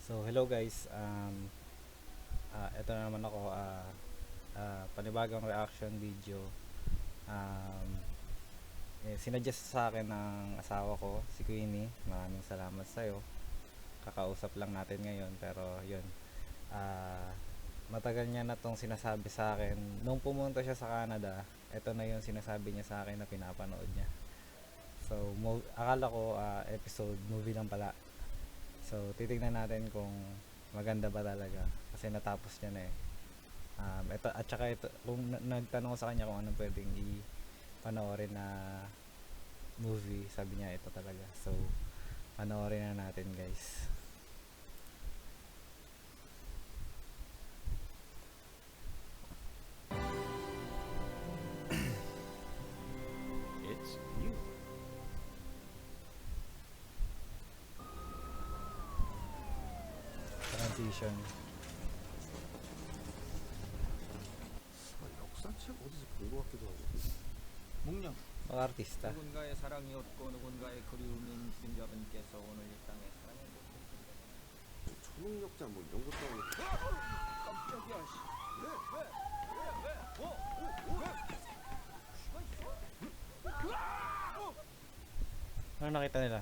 So hello guys, ito na naman ako, panibagong reaction video. Sinuggest sa akin ng asawa ko, si Queenie. Maraming salamat sa'yo. Kakausap lang natin ngayon, pero yun. Matagal niya na tong sinasabi sa akin. Nung pumunta siya sa Canada, ito na yung sinasabi niya sa akin na pinapanood niya. So, akala ko episode, movie lang pala. So, titignan natin kung maganda ba talaga kasi natapos niya na eh. Ito, at saka ito, kung nagtanong ko sa kanya kung anong pwedeng i-panoorin na movie, sabi niya ito talaga. So, panoorin na natin guys. It's you. Transition. 역사책 어디서 본 것 같기도 하고. 묵령 Mga artista. 누군가의 사랑이 없고 누군가의 그리움인 주인자분께서 오늘 이 땅에 사랑을 초능력자 뭐 이런 것도 아니고. 깜짝이야 씨. Ano nakita nila?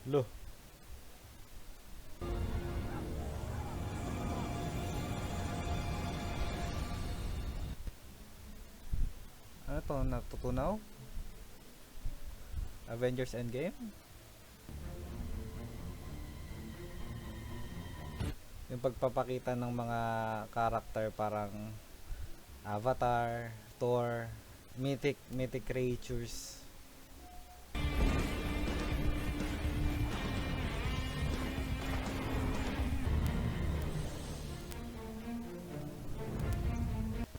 Lo. Ano to? Natutunaw? Avengers Endgame? Yung pagpapakita ng mga karakter parang Avatar, Thor, mythic creatures.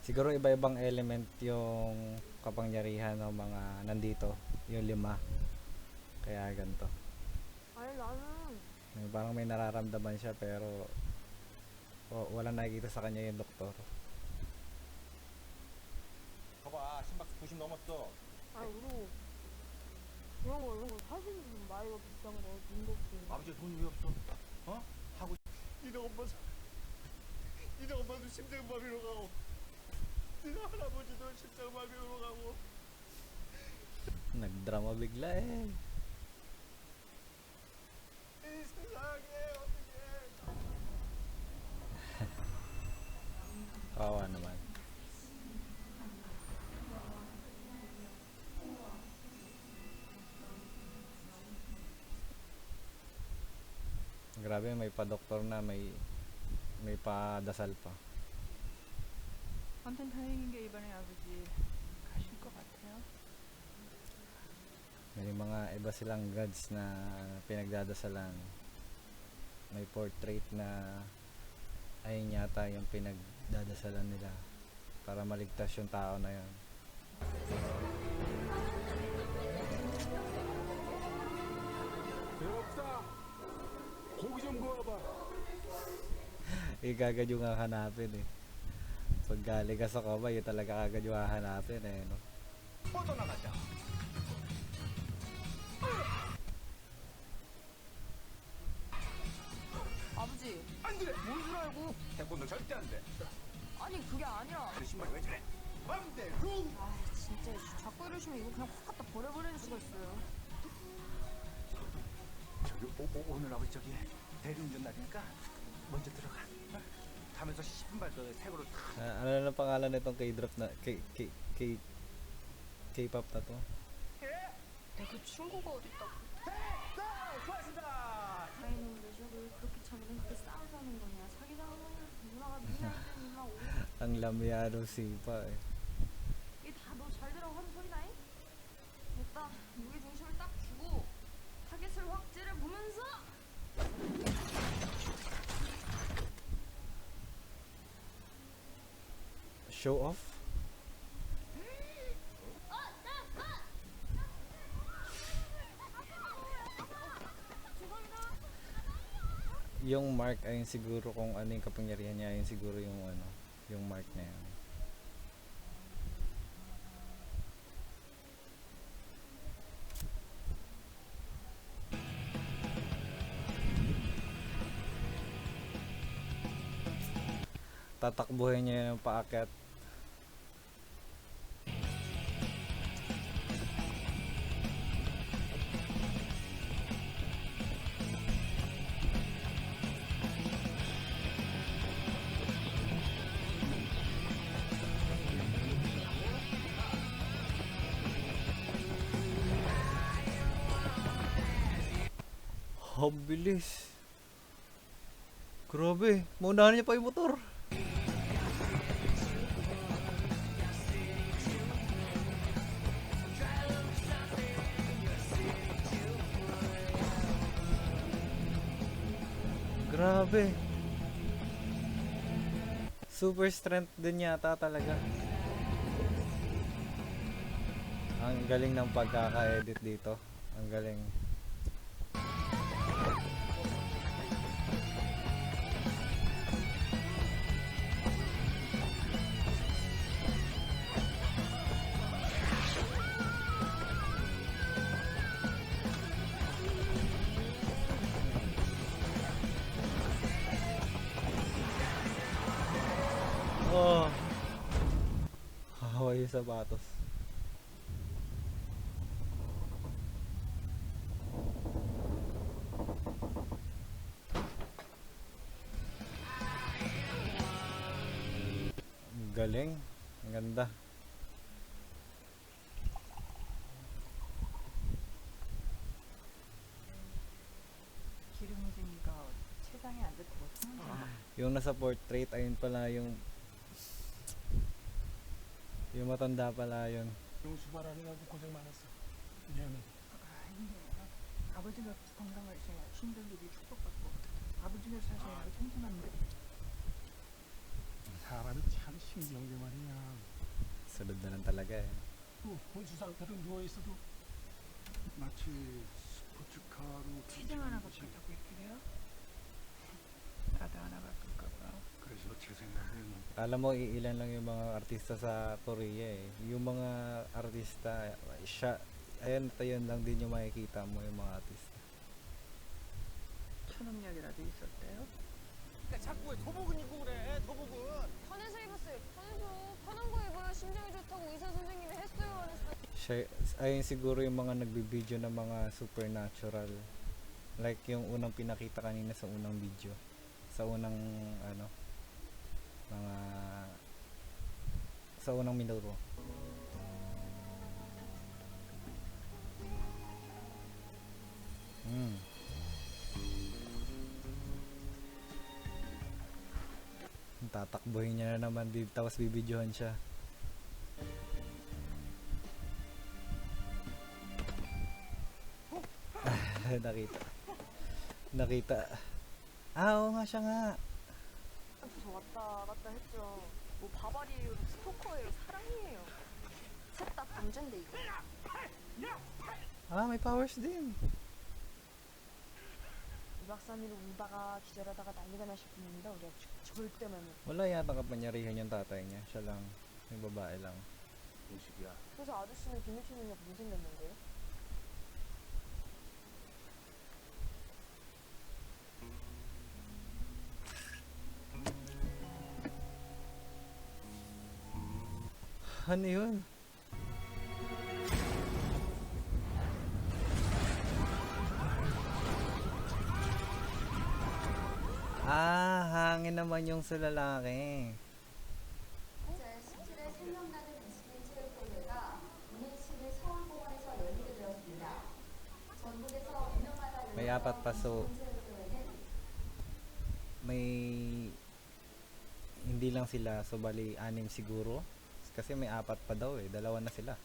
Siguro iba-ibang element yung kapangyarihan ng mga nandito, yung 5. Kaya ganito. 아니 나는 Parang may nararamdaman siya pero walang nakikita sa kanya yung doktor. 봐봐 심박 90 넘었어. 아니 그리고 이런 거 사시는 분 나이가 비싼 거 눈높이 아버지 돈 왜 없어? 어? 하고 니네 엄마 니네 엄마도 심장마비로 가고 니네 할아버지도 심장마비로 가고 Nagdrama bigla eh. 이 세상에 어떻게 Kawawa naman. Grabe, may pa-doktor na, may pa-dasal pa. 아무튼 다행인 게 이번에 아버지 가실 것 같아요. May mga iba silang gods na pinagdadasalan. May portrait na ayun yata yung pinagdadasalan nila para maligtas yung tao na yun. 배고프다 고기 좀 구워봐. Kagad yung hahanapin eh. Pag galing ka sa koma, yun talaga kagad yung hahanapin eh, no? 뻗어나가자. 아버지 안돼 뭔줄 알고 태권도 절대 안돼. 아니 그게 아니라 그 신발 왜 저래? 맘대로. 아 진짜 자꾸 이러시면 이거 그냥 확 갖다 버려버릴 수가 있어요 저기 오늘 아버지 저기 대리운전 날이니까 먼저 들어가. 가면서 신발 그 색으로 탁. Ano na pangalan nitong K-drop na K-pop na to? 내그 친구가 어딨다고 수고하셨습니다. 아이는 왜 저를 그렇게 자기랑 그렇게 싸워서 하는 거냐 사귀자는 거냐 누나가 네 나이 때 누나 오래 Ang lamyadong sipa eh. 이게 다 너 잘 되라고 하는 소리다잉? 됐다 무게 중심을 딱 주고 타겟을 확 찌르보면서 Show off? Yung mark ayun siguro kung ano yung kapangyarihan niya, ayun siguro yung ano, yung mark na yan. tatakbuhin niya yung paakyat. Ang bilis. Grabe, maunahan niya pa yung motor. Grabe. Super strength din yata talaga. Ang galing ng pagkaka-edit dito. Ang galing. Oh. Hawaii yung sapatos. Ang galing. Ang ganda. 기름쟁이가 세상에 안 좋다고 소문나. Yung nasa portrait, ayun pala yung matanda pala yun. 용수 말하느라고 고생 많았어. 미안해. 아니에요. 아버지가 건강하셔야 친정들이 축복받고 아버지가 사셔야 청소하는데 사람이 참 신기한 게 말이야. Sunod na lang talaga eh. 또 혼수 상태로 누워 있어도 마치 스포츠카로 체중 하나 바꿨다고 이렇게 돼요? 나도 하나 바꿀까봐. 그래서 제 생각엔 Alam mo, iilan lang yung mga artista sa Korea eh. Yung mga artista, siya, ayun lang din yung makikita mo yung mga artista. 초능력이라도 있었대요? 자꾸 왜 도복은 입고 그래? 도복은. 편해서 입었어요. 편한 거 입어야 심장이 좋다고 의사 선생님이 했어요. 안 했어요? Siya, ayun siguro yung mga nagbibideo ng mga supernatural. Like yung unang pinakita kanina sa unang video. Sa unang, sa unang minuto. Tatakbuhin niya na naman, tapos bibidyohan siya. Nakita. Oo nga siya nga. 저 왔다 갔다 했죠. 뭐 바바리에요, 스토커예요, 사랑이에요. 셋 다 범죄인데 이거. May powers din. 2박 3일 울다가 기절하다가 난리가 나실 분입니다. 우리 아버지 절대만 못. Wala yata kapangyarihan yung tatay niya. Siya lang. Yung babae lang. 공식이야. 그래서 아저씨는 김유치 능력 못 생겼는데요? Ano yun? Hangin naman yung sa lalaki. 제17회 생명나는 비스킷 체육대회가 오늘 10일 서울공원에서 열리게 되었습니다. 전국에서 운영하다 May apat pa, so 체육대회는 may hindi lang sila, so bali 6 siguro. Kasi may 4 pa daw eh, 2 na sila.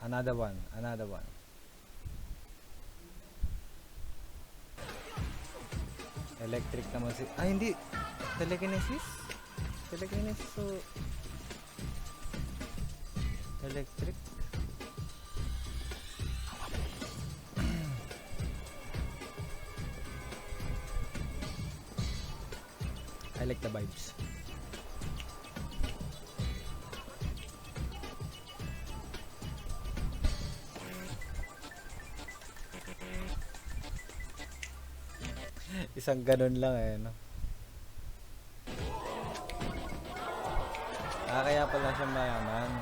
Another one. Electric naman si... hindi! Telekinesis, so... Electric. I like the vibes. Isang ganun lang eh, no? Kaya pala siya mayaman.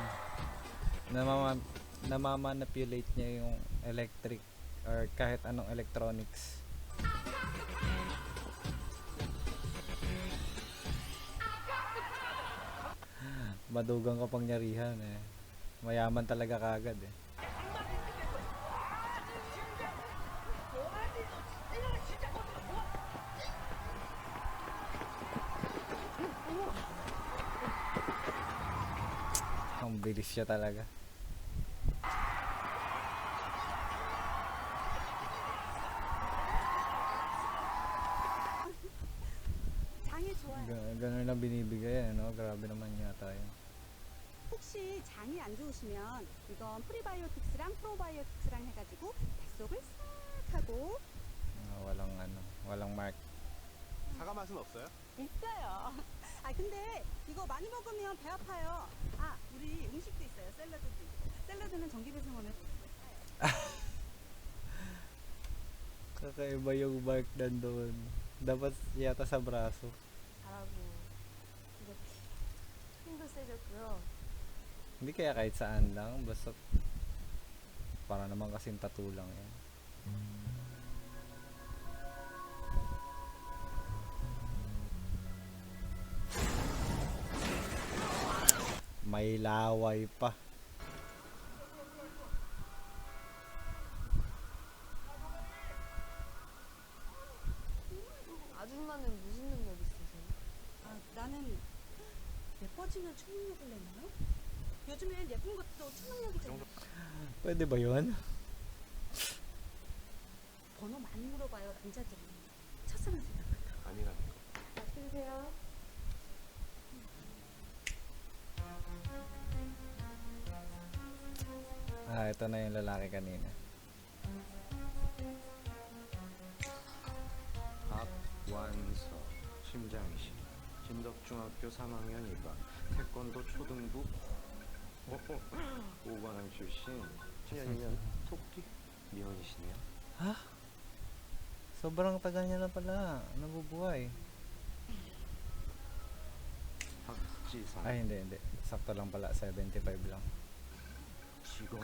Namamanipulate niya yung electric or kahit anong electronics. Madugang kapangyarihan eh. Mayaman talaga kagad eh. Ang bilis siya talaga. 장이 좋아요. Ganun na binibigay no? Grabe naman yata yun. 혹시 장이 안 좋으시면 이건 프리바이오틱스랑 프로바이오틱스랑 해가지고 뱃속을 싹 하고 Walang walang mark. 사과 맛은 없어요? 있어요. 아 근데 이거 많이 먹으면 배 아파요. 아 우리 음식도 있어요. 샐러드도 있고. 샐러드는 전기 배송하면 Kakaiba yung mark nandun. Dapat yata sa braso. 잘하고 이거 힘도 세졌고요. Hindi kaya kahit saan lang. Basta para naman kasing tattoo lang yan. May laway pa. 아줌마는 무슨 능력 있으세요? 아 나는 예뻐지면 초능력을 내나요? 요즘엔 예쁜 것도 초능력이잖아요. Pwede ba yun? 번호 많이 물어봐요 남자들이. 첫사랑 생각 같아. 아니라니까. 맡으세요. Ito na yung lalaki kanina. 박완서 심장이시 진덕중학교 3학년 2반 태권도 초등부 오관왕 출신 7년 토끼 미혼이시네요. Sobrang tagal niya na pala. Nabubuhay. 박지성 Ay, hindi. Sakto lang pala. 75 lang. 직원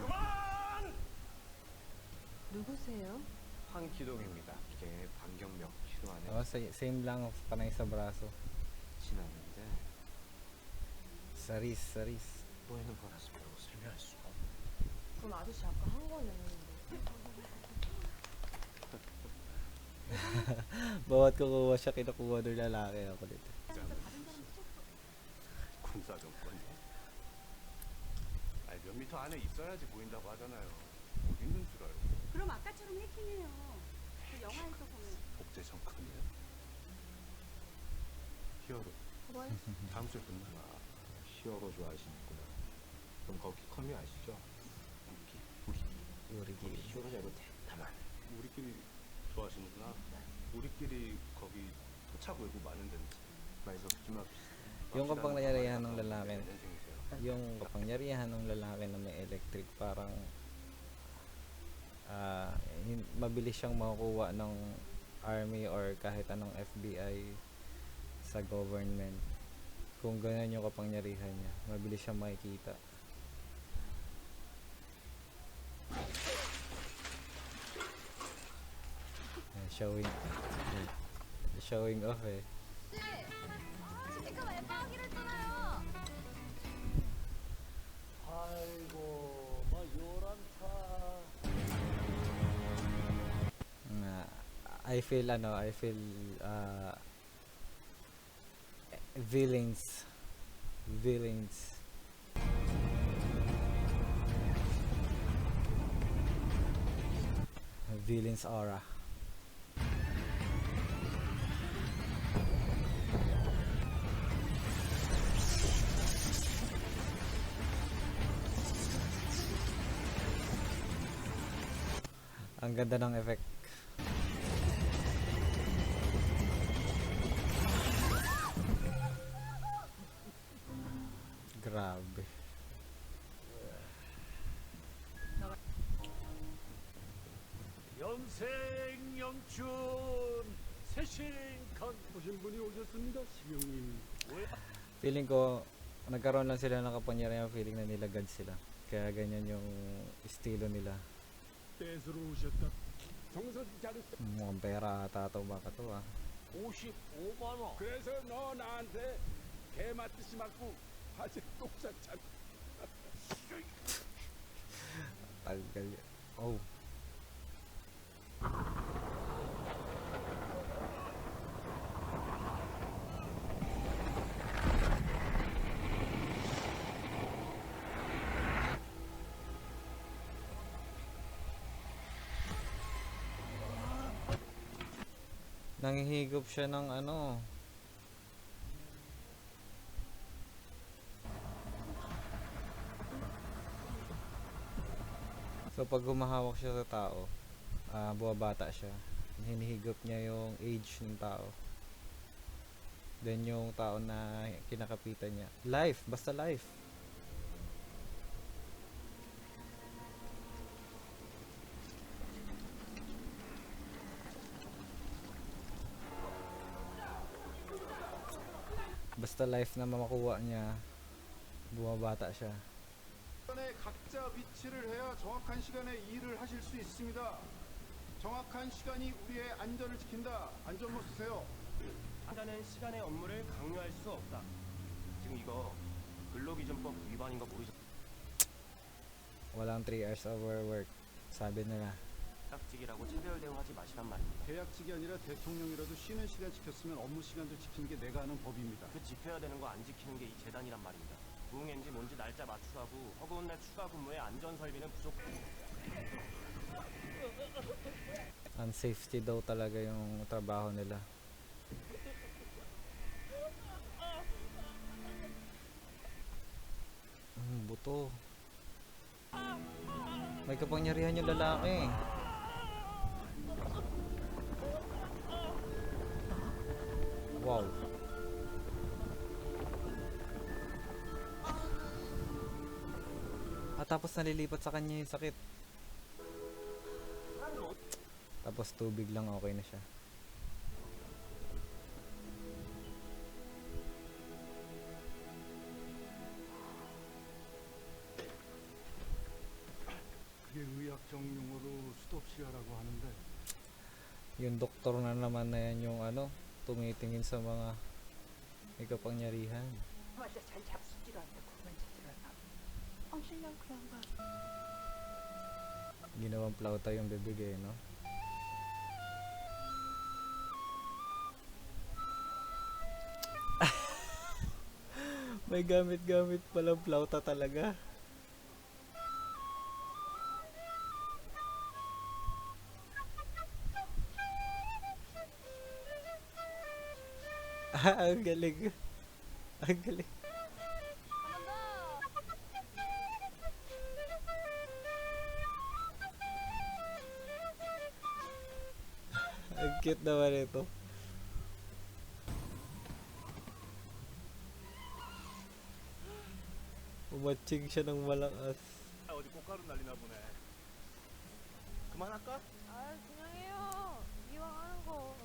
누구세요? 황기동입니다. 개인의 반경력 싫어하는 Same lang. Panay sa braso. 지났는데 Saris. 보이는 거라서 별로 설명할 수가 없네. 그럼 아저씨 아까 한 거는 Bawat kukuha siya, kinukuha ng lalaki ako dito. 군사정권. 아니 몇 미터 안에 있어야지 보인다고 하잖아요. 어디 있는 줄 알고. 그럼 아까처럼 해킹해요. 그 영화에서 보면. 복제 정권이요. 히어로. 다음 주에 끝나. 히어로 좋아하시는구나. 그럼 거기 커뮤 아시죠? Urigi. 히어로 잘고 대담한 우리끼리 좋아하시는구나. 우리끼리 거기 토착 외고 많은 데인지. 말서 좀 합시다. Yung kapangyarihan ng lalaki, 년생이세요? yung kapangyarihan ng lalaki na may electric, parang mabilis siyang makukuha ng army or kahit anong FBI sa government. Kung ganun yung kapangyarihan niya, mabilis siyang makikita. Showing off eh. 스티커 앱하기로 했잖아요. 아이고 뭐 요란타. I feel villains aura. Ang ganda ng effect. Grabe. 영생 영춘 최신간 오신 분이 오셨습니다. 시경님. Feeling ko, nagkaroon lang sila ng kapangyarihan, feeling na nila God sila. Kaya ganyan yung estilo nila. 댄스로 오셨다. 정선 자르세. Mukhang pera ata ito baka to ah. 55만 원. 그래서 너 나한테 개 맞듯이 맞고 아직 똥 쌌잖아. Tagal. Oh. Nangihigop siya ng ano. So pag humahawak siya sa tao, buwabata siya. Hinihigop niya yung age ng tao. Then yung tao na kinakapitan niya. Life, basta life. Basta life na makuha niya, bumabata siya. 시간에 각자 위치를 해야 정확한 시간에 일을 하실 수 있습니다. 정확한 시간이 우리의 안전을 지킨다. 안전모 쓰세요. 하자는 시간의 업무를 강요할 수 없다. 지금 이거 근로기준법 위반인 거 모르죠? Walang 3 hours overwork, sabi nila. 딱지기라고 차별 대우하지 마시란 말입니다. 계약직이 아니라 대통령이라도 쉬는 시간 지켰으면 업무 시간도 지키는 게 내가 하는 법입니다. 그 지켜야 되는 거 안 지키는 게 이 재단이란 말입니다. 부응인지 뭔지 날짜 맞추라고 허구한 날 추가 근무에 안전 설비는 부족. Unsafety daw talaga yung trabaho nila. Buto. May kapangyarihan yung lalaki. Wow. Tapos nalilipat sa kanya yung sakit. Tapos tubig lang, okay na siya. 그게 의학적 용어로 스톱시아라고 하는데 Yung doktor na naman na yan yung ano, tumitingin sa mga may kapangyarihan. 맞아 잘 잡수지도 않고 만지지도 않아. 신랑 그런가. Ginawang plauta yung bibigay, no? May gamit-gamit palang plauta talaga. Ang galing. Ang galing. Ang cute naman ito. Umatching siya ng malakas. 어디 꽃가루 날리나 보네. 그만할까? 그냥 해요. 이왕 하는 거.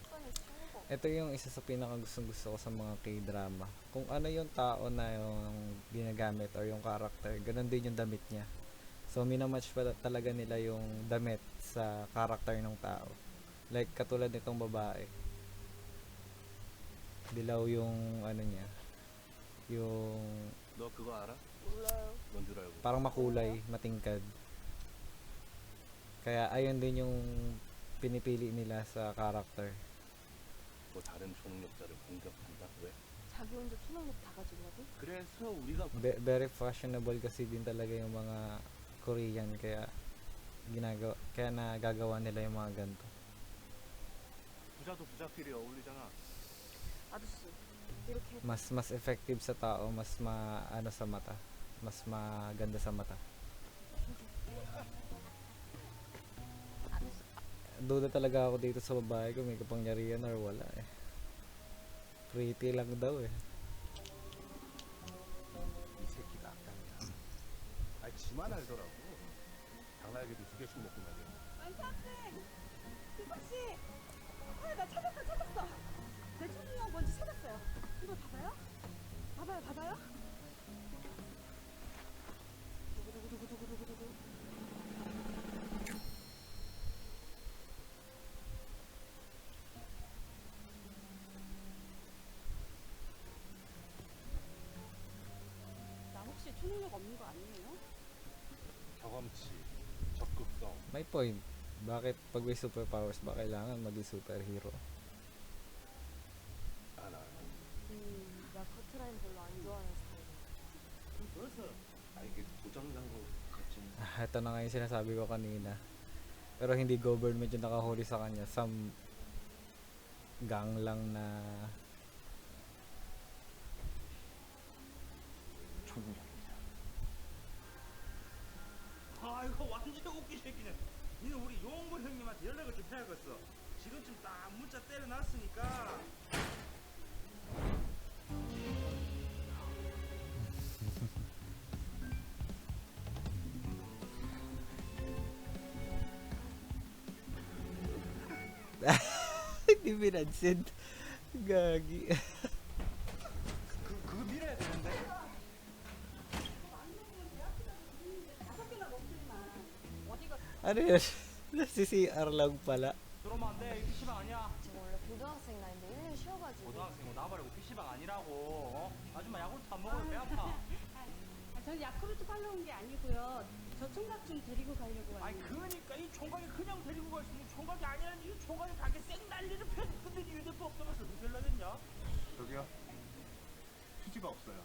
시간에 치는 거. Ito yung isa sa pinakagustong gusto ko sa mga K-drama. Kung ano yung tao na yung ginagamit or yung character, ganun din yung damit niya. So minamatch pa talaga nila yung damit sa character ng tao. Like katulad nitong babae. Dilaw yung ano niya. Yung 너 그거 알아? 몰라요. 뭔 줄 알고? parang makulay, matingkad. Kaya ayun din yung pinipili nila sa character. 뭐 다른 초능력자를 공격한다? 왜? 자기 혼자 초능력 다 가지려고? 그래서 우리가 Very fashionable kasi din talaga yung mga Korean, kaya nagagawa nila yung mga ganito. 부자도 부자끼리 어울리잖아. 아저씨 이렇게 Mas effective sa tao, mas ano sa mata, mas maganda sa mata. Duda talaga ako dito sa babae kung may kapangyarihan or wala eh. Pretty lang daw eh. 이 새끼 낙당이야. 아이 지만 알더라고. 당나귀도 2개씩 먹고 말이야. 완치 학생! 김박씨! 나 찾았어. 내 초능력 뭔지 찾았어요. 이거 봐봐요. 봐봐요. 두구두구두구두구두구. 나 혹시 초능력 없는 거 아니에요? 경험치, 적극성. May point. Bakit pag may superpowers ba kailangan maging superhero? 알아요. 나 커트라인 별로 안 좋아하는 스타일이야. 그래서 이게 고장난 거 같지. Ito na nga yung sinasabi ko kanina. Pero hindi government yung nakahuli sa kanya. Some gang lang na 초능력입니다. 아 이거 완전 웃기 새끼네. 니는 우리 용구 형님한테 연락을 좀 해야겠어. 지금쯤 딱 문자 때려놨으니까. hindi pinansin. Gagi. 그거 밀어야 되는데. Ano yun? Si CR lang pala. 들어오면 안 돼. PC방 아니야. 제가 원래 고등학생 나이인데 1년 쉬어가지고. 고등학생 나와버리고 PC방 아니라고. 어? 아줌마 야구르트 안 먹으면 배 아파. 전 야쿠르트 팔러 온 게 아니고요. 저 총각 좀 데리고 가려고 아니 왔는데. 그러니까 이 총각이 그냥 데리고 갈 수 있는 총각이 아니라는 이 총각이 가게 쌩 날리는 편. 근데 니 휴대폰 없다면서 누구 연락했냐? 저기요. 휴지가 없어요.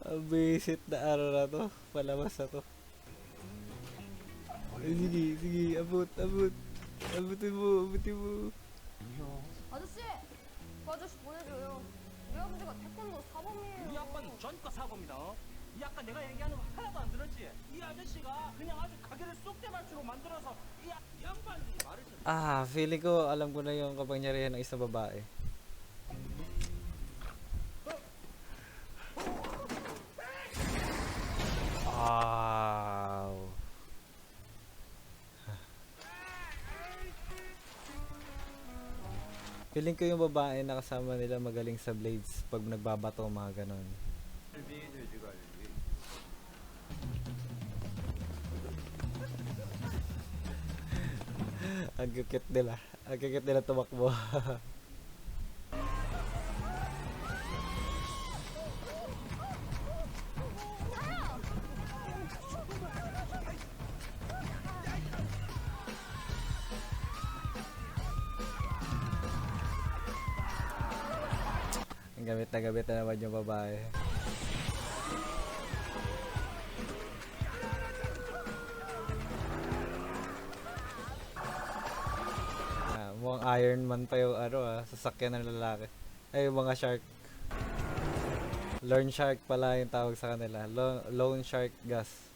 Ang visit na araw na to. Palabas na to. Ay, sige. Abutin mo. 아저씨! 그 아저씨 보내줘요. 우리 아버지가 태권도 사범이에요. 우리 아빠는 전과 사고입니다. 어? 이 아까 내가 얘기하는 거 하나도 안 들었지? 이 아저씨가 그냥 아주 가게를 쏙대밭으로 만들어서 이 양반들이 말을 좀 Ah, feeling ko alam ko na yung kapangyarihan ng isang babae. Wow. Feeling ko yung babae na kasama nila magaling sa blades pag nagbabato mga ganon. 돼지갈비. Ang kukit nila. Ang kukit nila tumakbo. Ang gamit na naman yung babae. Mukhang Iron Man pa yung sasakyan ng lalaki. Ay, yung mga shark. Lone shark pala yung tawag sa kanila. Lone shark gas.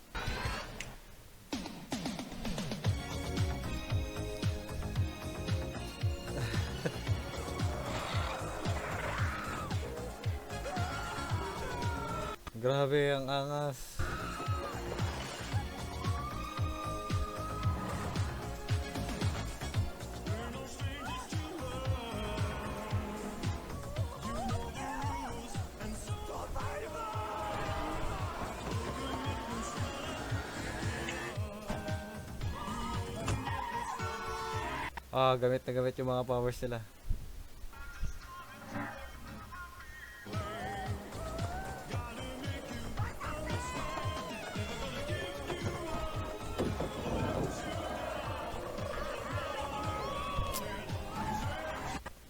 Grabe ang angas. Gamit na gamit yung mga powers nila.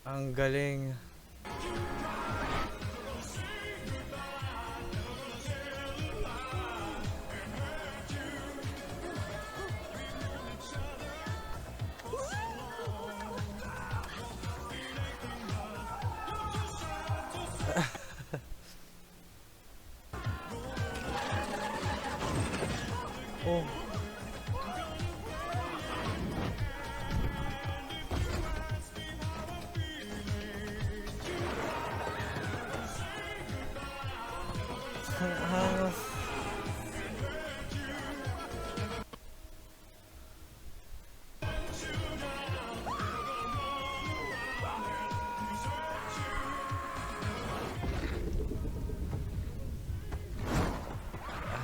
Ang galing. Oh.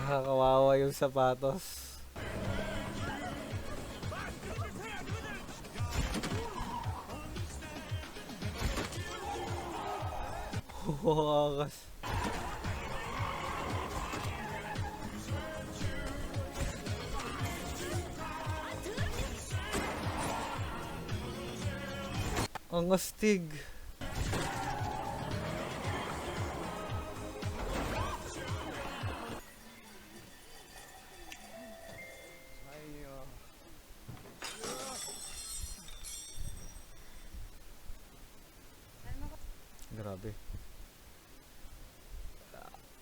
Nakakawawa yung sapatos. Huwakas. Ang astig. Grabe.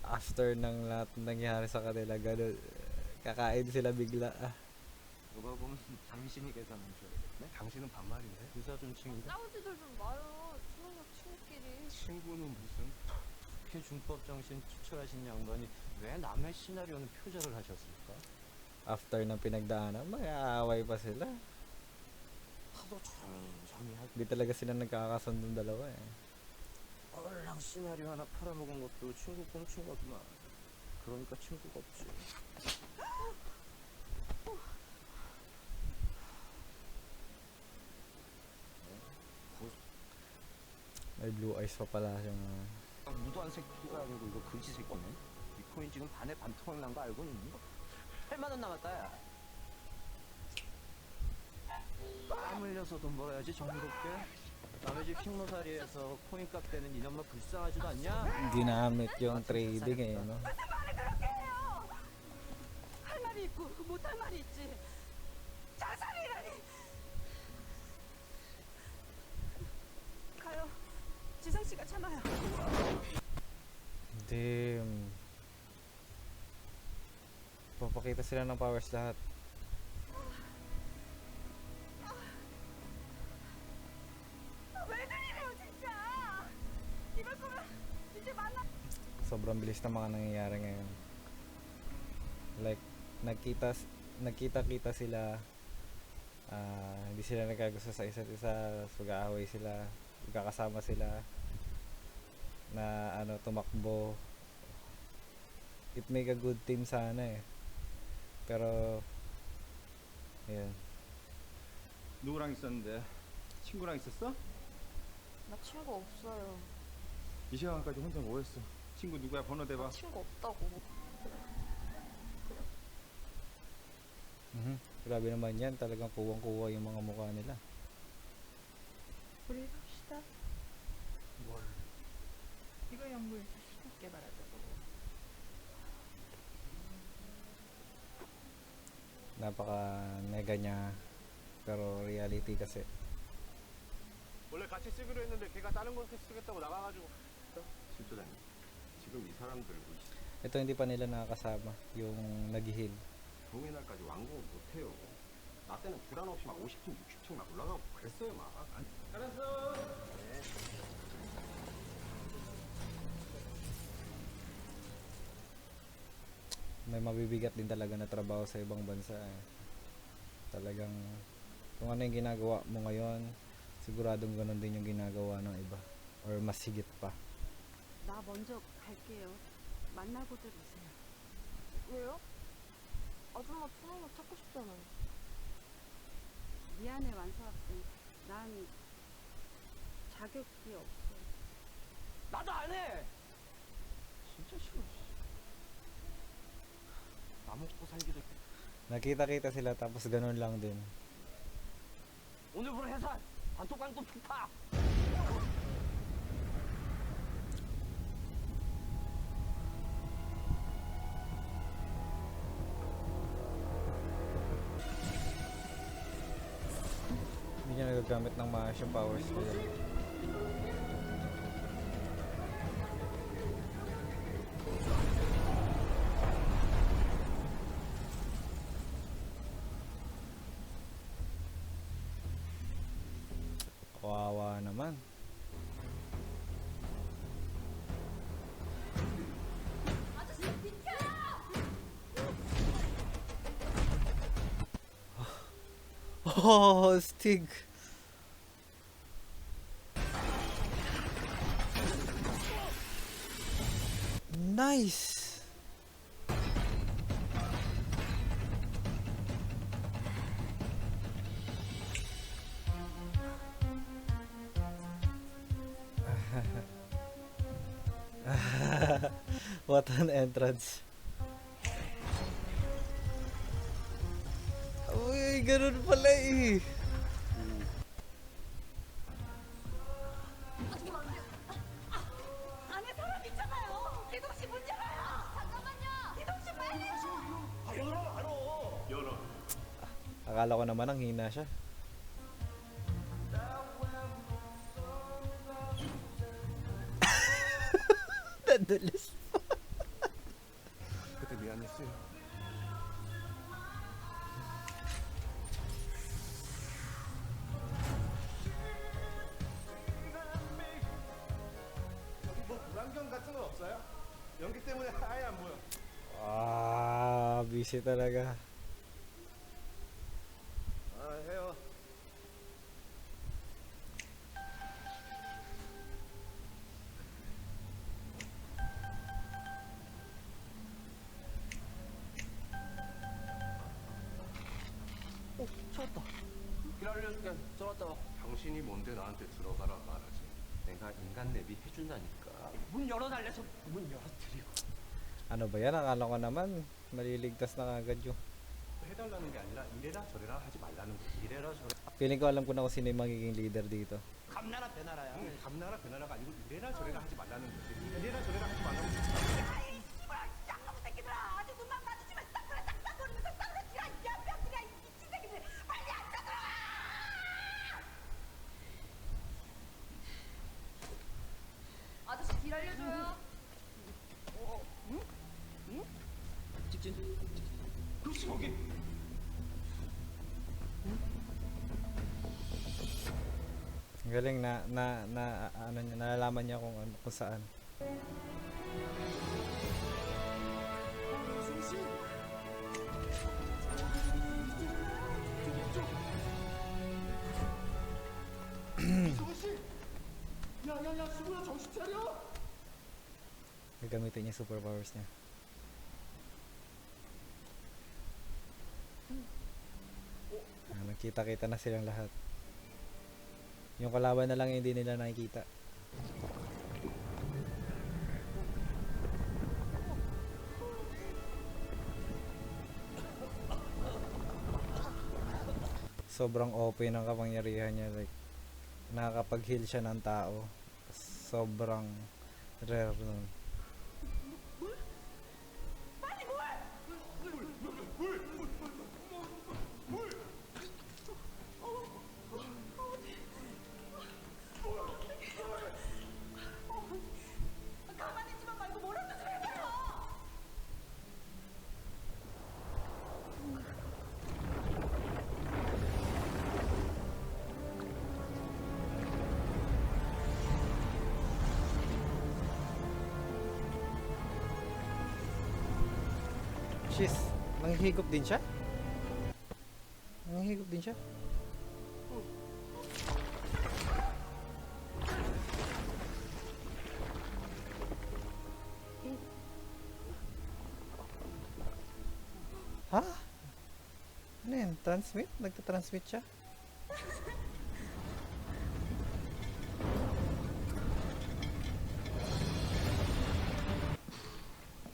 After ng lahat ng nangyari sa kanila, ganun, kakain sila bigla. 누가 보면 당신이 계산한 줄 알겠네? 당신은 반말인데? 부사 존칭인데? 싸우지들 좀 마요. 친구랑 친구끼리. 친구는 무슨 국회 준법 정신 추출하신 양반이 왜 남의 시나리오는 표절을 하셨을까? After ng pinagdaanan, mag-aaway pa sila. 하도 조용히 할 Hindi talaga sila nagkakasundong dalawa eh. 얼랑 시나리오 하나 팔아먹은 것도 친구 꽁친 거구만. 그러니까 친구가 없지. May blue eyes pa pala yung... 무도한 새끼가 아니고 이거 거지 새끼네. 비코인 지금 반에 반토막 난 거 알고 있니? 8만 원 남았다 야. 땀 흘려서 돈 벌어야지 정의롭게. 남의 집 킹노사리에서 코인 값 되는 이놈만 불쌍하지도 않냐? ginamit yung trading eh, no? 무슨 말을 그렇게 해요? 할 말이 있고 못할 말이 있지. 자살이라니. 가요. 지성 씨가 참아요. Damn. Papakita sila ng powers lahat. 웬일이래요 진짜. 이럴 거면 이제 만나. Sobrang bilis ng mga nangyayari ngayon. Like, nagkita-kita sila. Hindi sila nagkagusto sa isa't isa. Mag-aaway sila. Magkakasama sila. Na tumakbo. It make a good team sana eh. Pero, ayan. 누구랑 있었는데? 친구랑 있었어? 나 친구 없어요. 이 시간까지 혼자 뭐 했어? 친구 누구야? 번호 대봐. 나 친구 없다고. Grabe naman yan. Talagang kuwang-kuwa yung mga mukha nila. 우리 합시다. 뭘? 이거 연구해서 시도 개발하자고. Napaka mega niya. Pero reality kasi. 원래 같이 쓰기로 했는데 걔가 다른 거 쓰겠다고 나가가지고. 실조장님 지금 이 사람들 Ito hindi pa nila nakakasama. Yung nag-heal. 동해날까지 완공을 못해요. 나 때는 불안 없이 막 50층 60층 막 올라가고 그랬어요 막. 알았어. May mabibigat din talaga na trabaho sa ibang bansa eh. Talagang kung ano yung ginagawa mo ngayon, siguradong ganun din yung ginagawa ng iba or mas higit pa. 나 먼저 갈게요. 만나고들 오세요. 왜요? 아줌마 초능력 찾고 싶잖아요. 미안해 완서 학생. 난 자격이 없어. 나도 안 해. 진짜 싫어. 나 먹고 살기도 Nakita-kita sila tapos ganun lang din. 오늘부로 해산. 반토광도 좋다. Hindi niya nagagamit ng maayos yung powers nila. Kawawa naman. 아저씨 비켜! Oh, Stig! Nice! What an entrance. Uy, ganun pala eh. 안에 사람 있잖아요. 기동 씨 문 열어요. 잠깐만요. 기동 씨 빨리요. Akala ko naman ang hina siya. Nadulas. 그때 미안했어요. 여기 뭐 불안경 같은 건 없어요? 연기 때문에 아예 안 보여. Ah, busy talaga. 아 해요. 찾았다. 길 알려줄게. 들어갔다 와. 당신이 뭔데 나한테 들어가라 말하지. 내가 인간 내비 해준다니까. 문 열어달래서 문 열어드리고. Ano ba yan? Akala ko naman maliligtas na agad yung... 해달라는 게 아니라 이래라 저래라 하지 말라는 거지. 이래라 저래라. Feeling ko alam ko na kung sino yung magiging leader dito. 감나라 배나라야. 감나라 변나라가 아니고 이래라 저래라 하지 말라는 거지. 이래라 저래라 하지 말라는 거지. 아이 씨발 쌍놈 새끼들아. 아주 눈만 마주치면 딱거리면서 싸우러지라. 양병들이야 이 미친 새끼들. 빨리 앉아 들어와. 아저씨 길 알려줘요. 직진. 그렇지 거기. Ang galing ano niya, nalalaman niya kung ano, kung saan. 수근 씨, 야야야, 수근아 정신 차려. Gagamitin niya yung superpowers niya. Nagkita-kita na silang lahat. Yung kalaban na lang hindi nila nakikita. Sobrang OP ng kapangyarihan niya, like nakakapag-heal siya ng tao. Sobrang rare nun. 가만히 있지만 말고 뭐라도 좀 해봐요. She's, nanghihigop din siya? Nanghihigop din siya? Ha? Ano yan? Transmit? Nagtatransmit siya?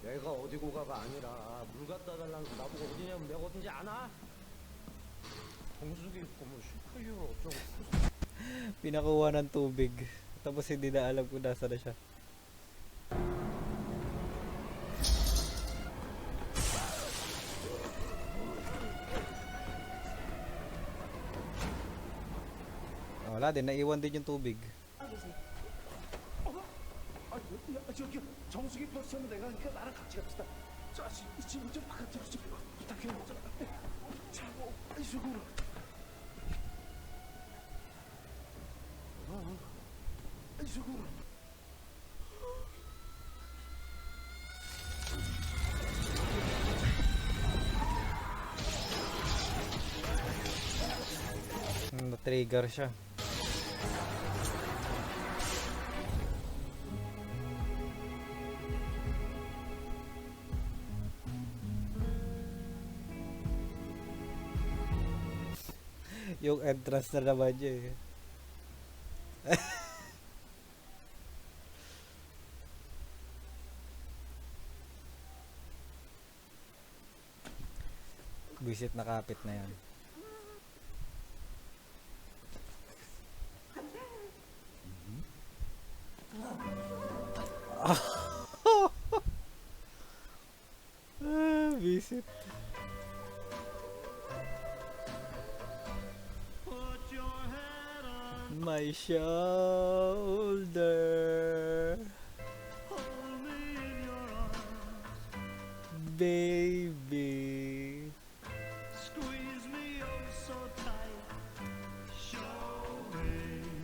내가 어디고 가가 아니라 물 갖다 달라는 거 나보고 어디냐면 내가 어딘지 아나? 정수기 보면 슈퍼히어로 어쩌고. Pinakuha ng tubig. Tapos hindi na alam kung nasa na siya. Wala din, naiwan din yung tubig. 저기 정수기 버스면 내가 그러니까 나랑 같이 갑시다. 자, 이 친구 좀 바깥으로 좀 부탁해요. 자, 이쪽으로. 이쪽으로. Na-trigger siya. Yung entrance na naman niya eh. Visit na kapit na yan. Visit. My shoulder, baby. Squeeze me oh so tight. Show me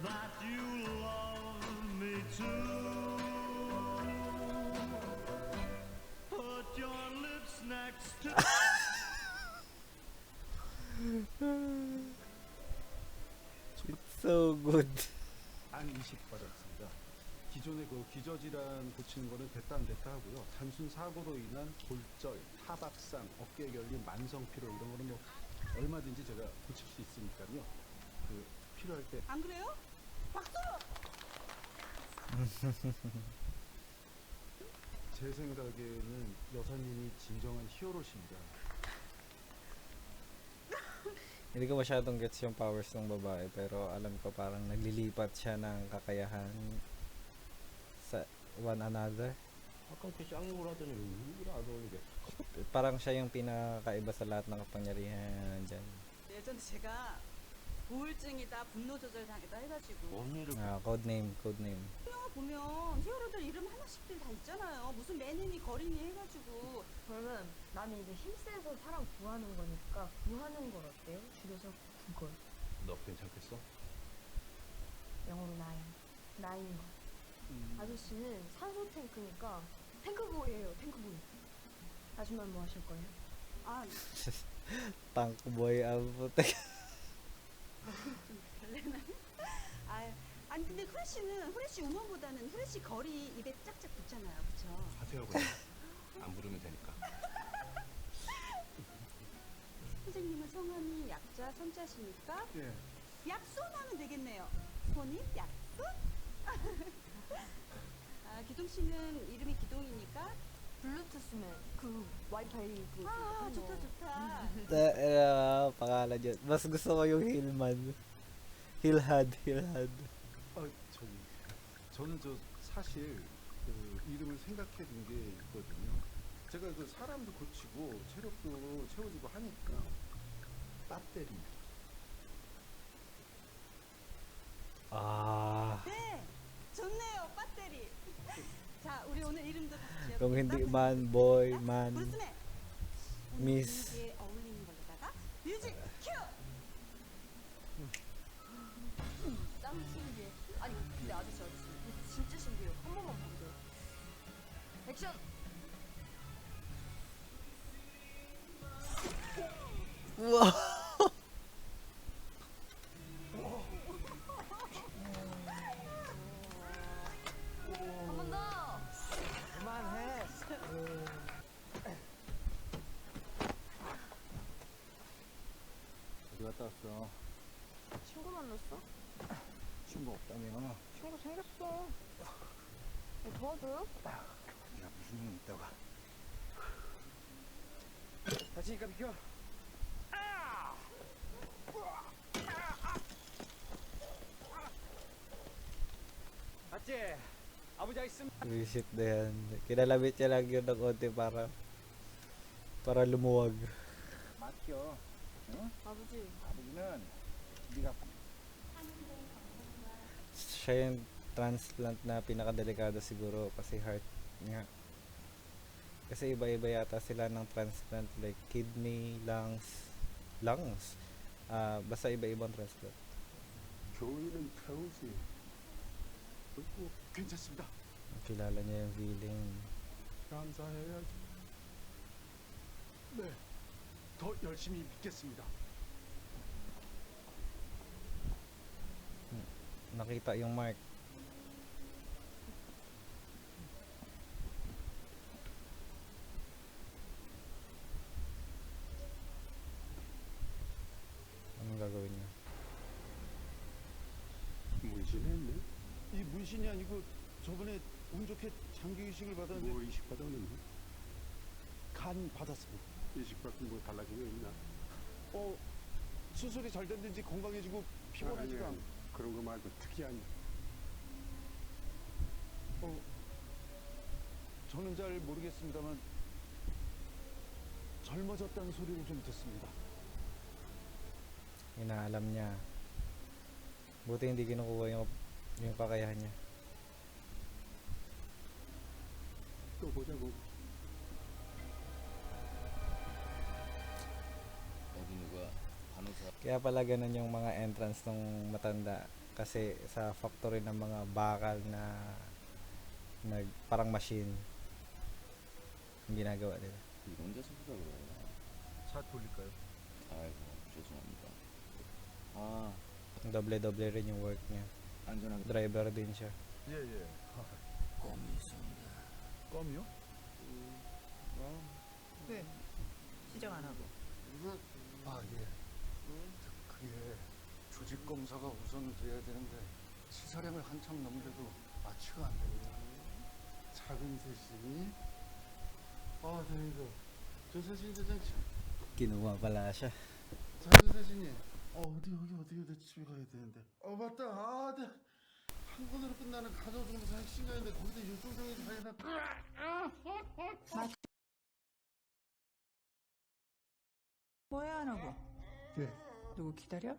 that you love me too. Put your lips next to It's so good. 안 이식받았습니다. 기존의 그 기저질환 고치는 거는 됐다 안 됐다 하고요. 단순 사고로 인한 골절, 타박상, 어깨 결림, 만성 피로 이런 거는 뭐 얼마든지 제가 고칠 수 있으니까요. 그 필요할 때 안 그래요? 박수! 제 생각에는 여사님이 진정한 히어로십니다. Hindi ko masyadong gets yung powers ng babae pero alam ko parang naglilipat siya ng kakayahan sa one another. 아까 그 짱이고 하더니 왜 안 어울리게? Parang siya yung pinakaiba sa lahat ng kapangyarihan dyan. 예전에 제가 우울증이다, 분노 조절 당이다 해가지고 뭔 일을 Codename. 영화 보면 히어로들 이름 하나씩들 다 있잖아요. 무슨 매니니 거리니 해가지고. 그러면 나는 이제 힘세서 사람 구하는 거니까 구하는 걸 어때요? 줄여서 그걸. 너 괜찮겠어? 영어로 나인 거. 아저씨는 산소 탱크니까 탱크보이예요. 탱크보이. 아줌마는 뭐 하실 거예요? 아, Tank boy ang putek. 별래나? 아, 아니 근데 후레쉬 우먼보다는 후레쉬 거리 입에 짝짝 붙잖아요, 그쵸? 하세요 그냥. 안 부르면 되니까. 선생님은 성함이 약자, 선자시니까 예. 약손 하면 되겠네요. 손이 약손? 아, 기동 씨는 이름이 기동이니까. 블루투스맨 그 와이파이 그. 아, 좋다. Pangalan yun. Mas gusto ko yung Hillman. Hillhad. 아, 저는 저 사실 그 이름을 생각해 둔 게 있거든요. 제가 그 사람도 고치고 체력도 채워주고 하니까 배터리입니다. Ah. 네, 좋네요, 배터리. 자, 우리 오늘 이름도 같이 Kung hindi man, boy, man. 브루스맨. Miss. 오늘 어울리는 걸로다가 뮤직 큐. 짱 신기해. 아니 근데 아저씨 이거 진짜 신기해요. 한 번만 보세요. 액션. 우와. 한 번 더. 그만해. 어디 갔다 왔어? 친구 만났어? 친구 없다며. 친구 생겼어. 뭐 도와줘요? 내가 무슨 일 있다가. 다치니까 비켜. 맞지? 아버지가 있으면 Visit na yan. Kinalabit niya lang yun ng konti para lumuwag. 맡겨. 아버지. 아버지는 네가 Siya yung transplant na pinakadelikado siguro kasi heart nga. Kasi iba-iba yata sila ng transplant like kidney, lungs. Basta iba-ibang transplant. 교회는 배우지. 괜찮습니다. Kilala niya yung feeling. 감사해야지. 네, 더 열심히 믿겠습니다. Nakita yung mark. Anong gagawin niya? 문신했네. 이 문신이 아니고 저번에 운 좋게 장기 이식을 받았는데 뭐 이식 받았는데? 간 받았습니다. 일식밖에 뭐 달라진 게 있나? 수술이 잘 됐는지 건강해지고 피곤하지도 않고. 그런 거 말고 특이한. 저는 잘 모르겠습니다만 젊어졌다는 소리를 좀 듣습니다. Inaalam niya. Buti hindi kinukuha yung kakayahan niya. 또 보자고. Kaya pala ganun yung mga entrance ng matanda. Kasi sa factory ng mga bakal na parang machine yung ginagawa nila. 혼자서 보자 그래. 차 돌릴까요? 아이고 죄송합니다. 아 Doble-doble rin yung work niya. 안전하게. Driver din siya. 예. 껌이 있습니다. 껌이요? 왜? 시정 안 하고. 예. 그게 조직 검사가 우선 돼야 되는데 치사량을 한참 넘는데도 마취가 안 됩니다. 작은 세신이 다행이다. 저 세신 대장치. Kinuha pala siya. 작은 세신이 어디 집에 가야 되는데. 맞다. 네. 한 번으로 끝나는 가정정보사 핵심가인데 거기다 유통정이 다 해놨. 뭐야 안 하고? 예. 누구 기다려?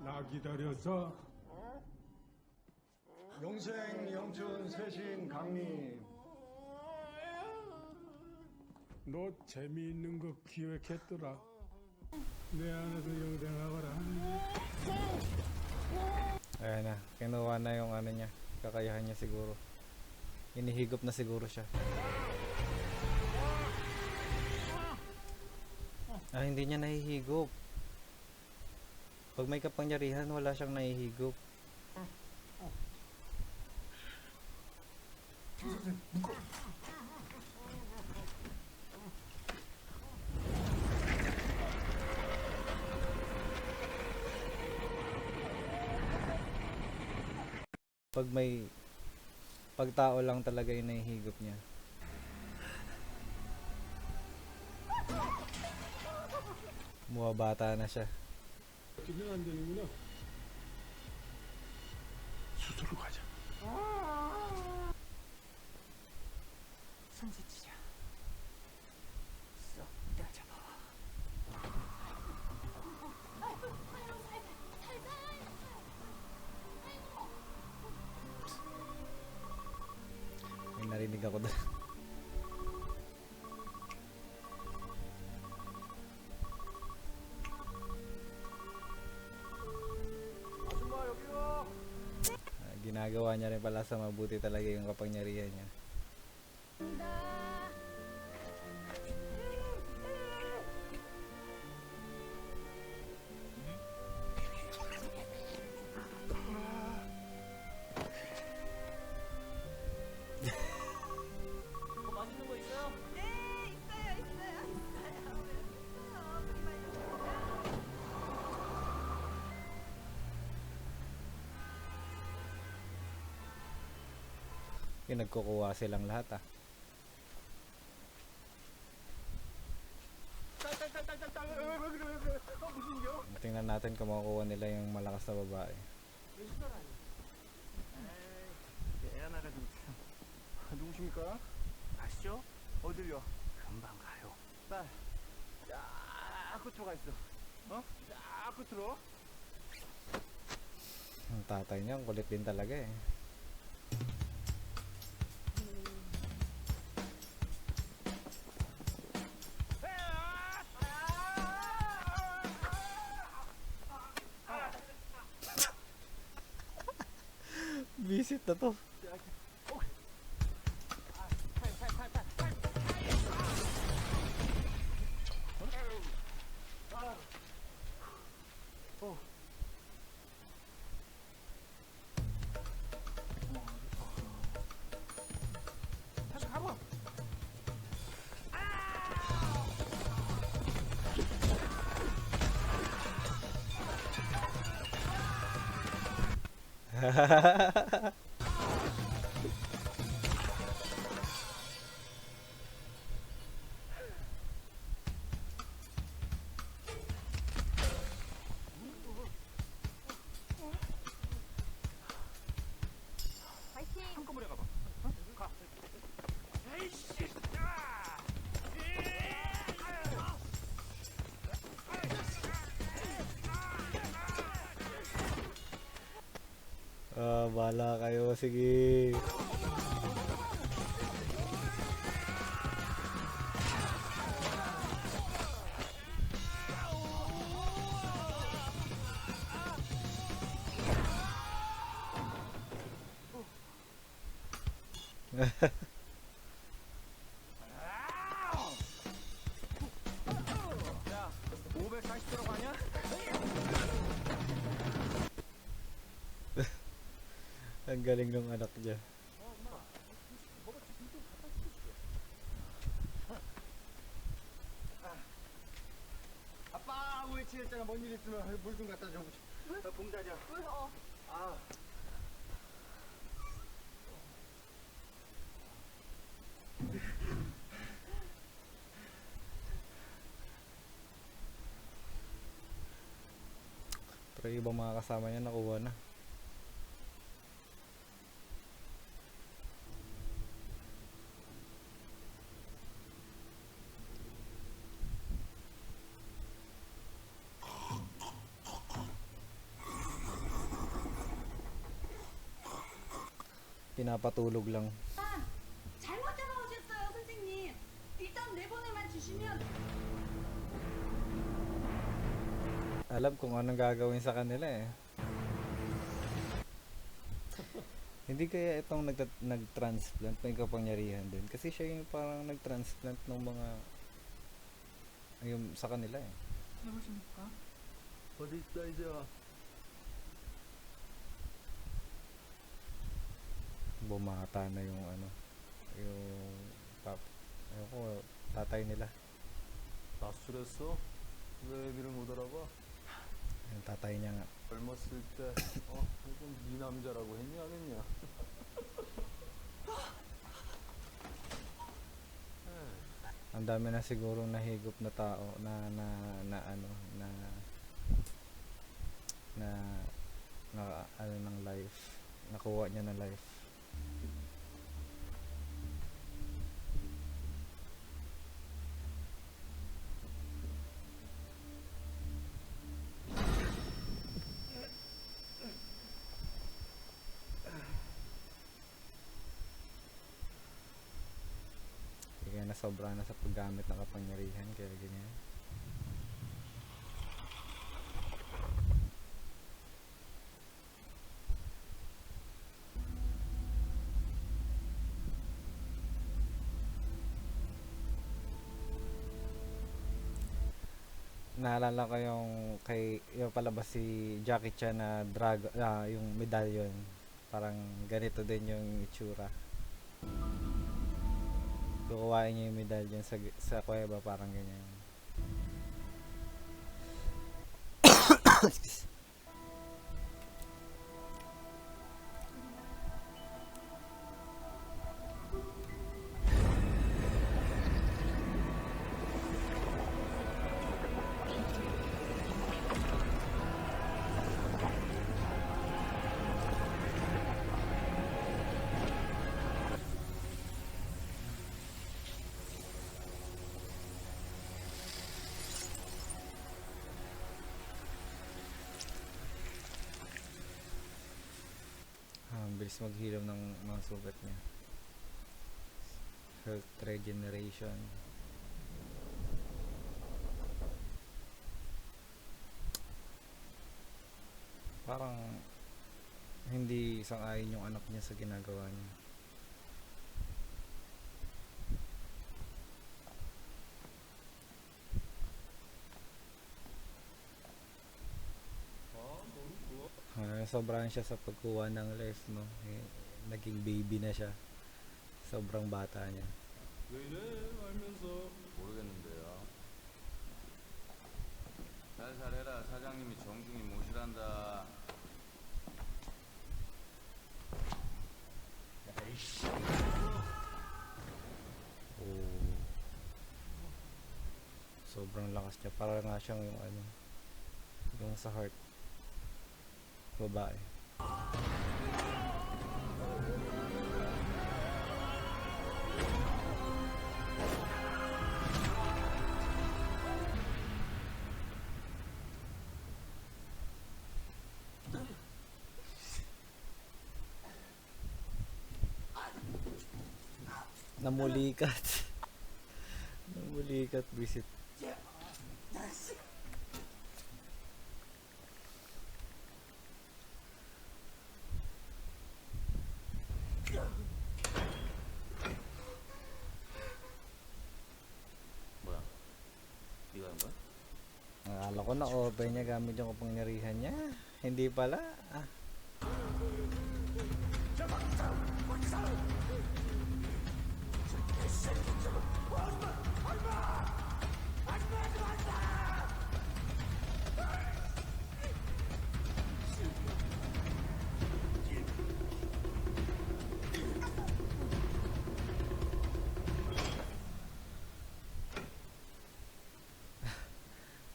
나 기다려서. 영생 영춘 세신 강림. 너 재미있는 거 기획했더라. 내 안에서 영생하거라. Ayan na. Kinuha na yung ano niya. Kakayahan niya siguro. Inihigop na siguro siya. Hindi niya nahihigop. Pag may kapangyarihan, wala siyang nahihigop. Pag tao lang talaga yung nahihigop niya. Bata na siya. 기능 안 되는구나. 수술로 가자. 손수치자. 쏙 내가 잡아와. May narinig ako doon. Ginagawa niya rin pala sa mabuti talaga yung kapangyarihan niya. 맛있는 거 있어요? 네, 있어요. Pinagkukuha silang lahat ah. Tingnan natin kung makukuha nila yung malakas na babae. 애 하나가 좀 누구십니까? 아시죠? 어딜요? 금방 가요. 딸, 쫙 끝으로 가 있어. 쫙 끝으로. Ang tatay niya, ang kulit din talaga eh. Visit na to. 다시 가봐. Bahala kayo. Sige. 야, 540도로 가냐? Ang galing ng anak niya. 아빠 우리 치했잖아. 뭔 일 있으면 물 좀 갖다 줘. 봉다자. 왜? 아. Pero yung ibang mga kasama niya nakuha na. Pinapatulog lang. 잘못 잡아오셨어요, 선생님. 일단 네 번에만 주시면. Alam kung anong gagawin sa kanila eh. Hindi kaya itong nag-transplant may kapangyarihan din. Kasi siya yung parang nag-transplant ng mga yung sa kanila eh. 해보십니까? 어디 있어 이제 와. Bumata na yung ano, yung ayun ko, tatay nila. 낯설했어? 왜 애기를 못 알아봐? Yung tatay niya nga. 젊었을 때 이건 네 남자라고 했냐 안 했냐? Ang dami na siguro nahigop na tao na ano na ano ng life. Nakuha niya na life. Kaya nasobra na sa paggamit ng kapangyarihan kaya ganyan. Naalala ko yung palabas si Jackie Chan na yung medallion. Parang ganito din yung itsura. Kukuhain niya yung medallion sa kuweba, parang ganyan. Ang bilis maghilaw ng mga sugat niya. Health regeneration. Parang hindi sang-ayon yung anak niya sa ginagawa niya. Sobrang siya sa pagkuha ng life, no? Naging baby na siya. Sobrang bata niya. 왜 이래 알면서 모르겠는데요. 살살해라. 사장님이 정중히 모시란다. Sobrang lakas niya. Para nga siyang yung ano, yung sa heart. Babae. Namulikat. Namulikat, visit. 뭐야? 네가 한 거야? Akala ko na over niya gamit yung kapangyarihan niya. Hindi pala. Ah.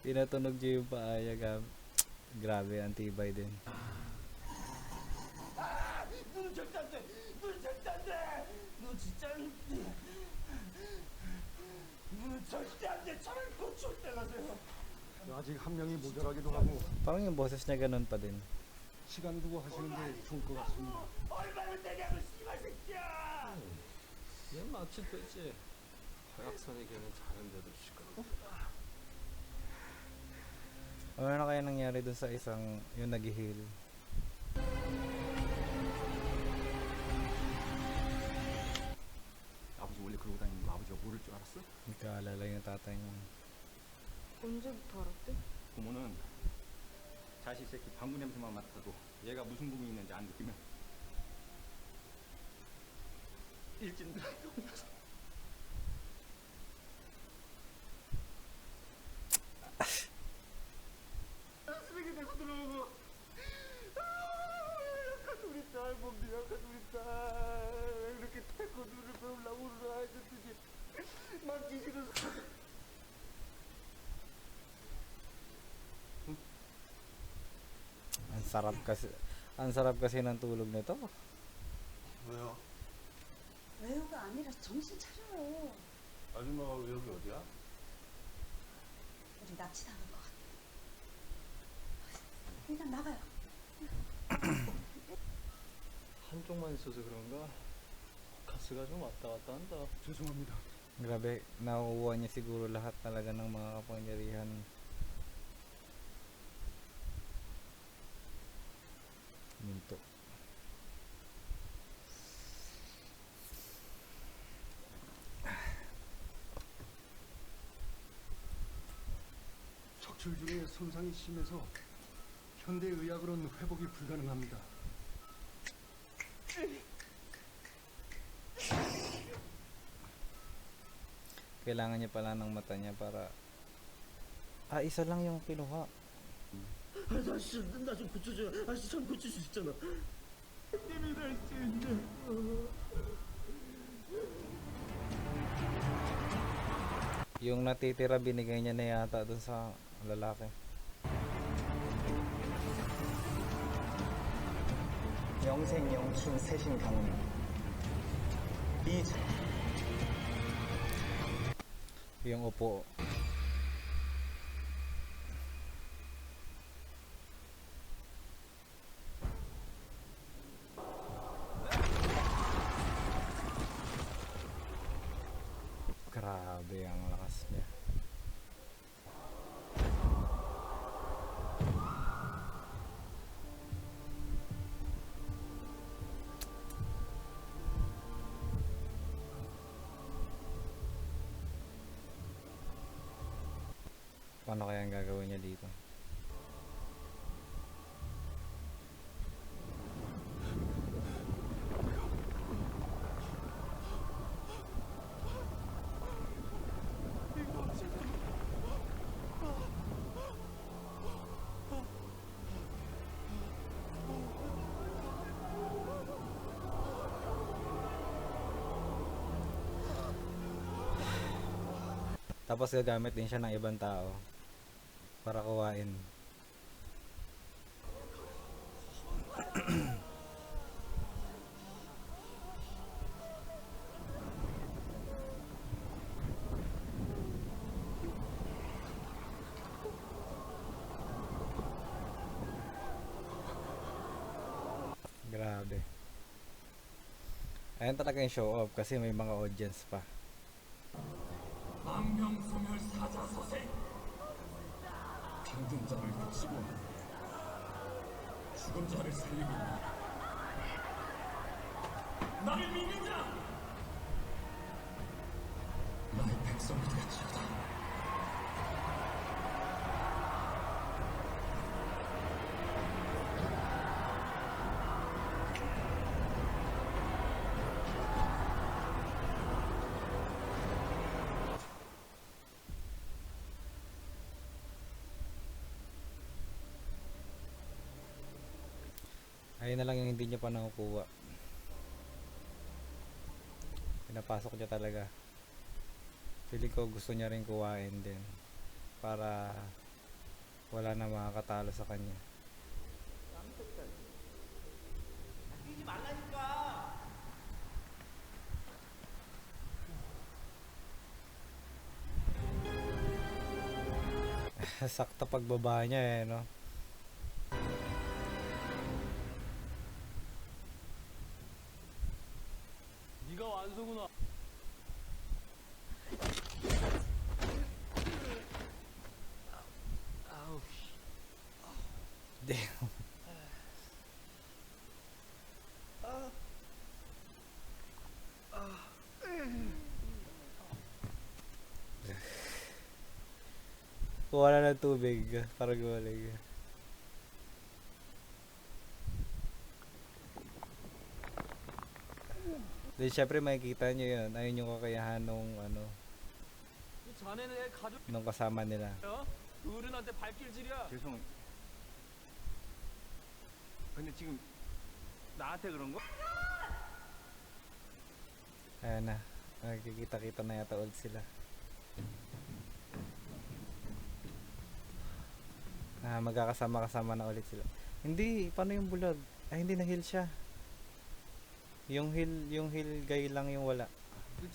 Pinatunog niya yung paaya. Grabe, antibay din. 눈은 절대 안 돼! 눈은 절대 안 돼! 눈 진짜 눈은 절대 안 돼! 차라리 고추올 때 가세요. 아직 한 명이 모자라기도 하고 Parang yung boses niya ganun pa din. 시간 두고 하시는 게 좋을 것 같습니다. 얼마나 되냐고 씨발 새끼야! 얘 마치 되지. 허약선에게는 다른 데도 시끄럽고. Ano na kaya nangyari dun sa isang yung nag-heal? 아버지 원래 그러고 다니는 거 아버지가 모를 줄 알았어? Nagkaalala yung tatay niya. 언제부터 알았대? 부모는 자식 새끼 방구 냄새만 맡아도 얘가 무슨 부분이 있는지 안 느끼면 일진들한테 혼나서 쓰레기 내고 들어오고 약한 우리 딸 몸도 약한 우리 딸 이렇게 태권도를 배우려고 그러나 했더니 막 뒤지는 Ang sarap kasi ng tulog nito. 왜요? 외우가 아니라 정신 차려요. 아줌마가 왜 여기 어디야? 우리 납치당한 것 같아. 일단 나가요. 한쪽만 있어서 그런가? 가스가 좀 왔다 갔다 한다. 죄송합니다. Grabe, nakukuha niya siguro lahat talaga ng mga kapangyarihan. Minto. 척추 중에 손상이 심해서 현대 의학으로는 회복이 불가능합니다. Kailangan niya pala ng mata niya para... Ah, isa lang yung kinuha. 아저씨 나 좀 고쳐줘. 아저씨 참 고칠 수 있잖아. 때문에 할수 있네. Yung natitira binigay niya na yata dun sa lalaki. 영생영춘 세신강림 Yung upo. Grabe ang lakas niya. Paano kaya ang gagawin niya dito? Tapos gagamit din siya ng ibang tao para kuhain. Grabe. Ayan talaga yung show off kasi may mga audience pa. 망명소멸 사자서생 병든 자를 고치고 죽은 자를 살리고 나를 믿는 자 나의 백성이 되었지어다. Ayun na lang yung hindi niya pa nakukuha. Pinapasok niya talaga. Feeling ko gusto niya rin kuhain din para wala na makakatalo sa kanya. 뛰지 말라니까. Sakto pagbaba niya eh, no? 네가 완소구나. 아우. Damn. Kuha na ng tubig para gumaling. Then syempre makikita nyo yun. Ayun yung kakayahan nung ano, 자네는 애 가족. nung kasama nila. 어른한테 발길질이야. 죄송. 근데 지금 나한테 그런 거? Ayan na. Nagkikita-kita na yata ulit sila. Magkakasama-kasama na ulit sila. Hindi, paano yung bulag? Ay, hindi na-heal siya. Yung heal guy lang yung wala.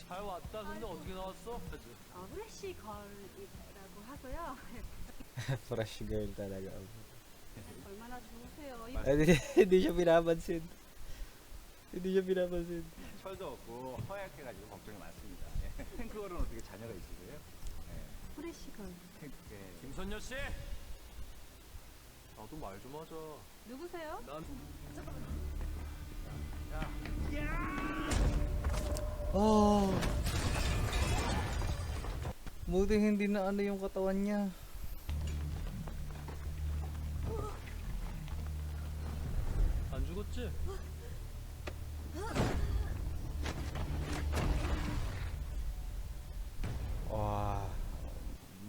잘 왔다. 근데 어떻게 나왔어? 후레쉬 걸이라고 하고요. Fresh girl talaga. 얼마나 좋으세요. Ay, hindi siya pinapansin. Hindi siya pinapansin. 철도 없고 허약해가지고 걱정이 많습니다. 탱크걸은 어떻게 자녀가 있으세요? 후레쉬 걸. 김선녀 씨. 나도 말 좀 하자. 누구세요? 난 Oh. Buti hindi na ano yung katawan niya. 안 죽었지? Wow.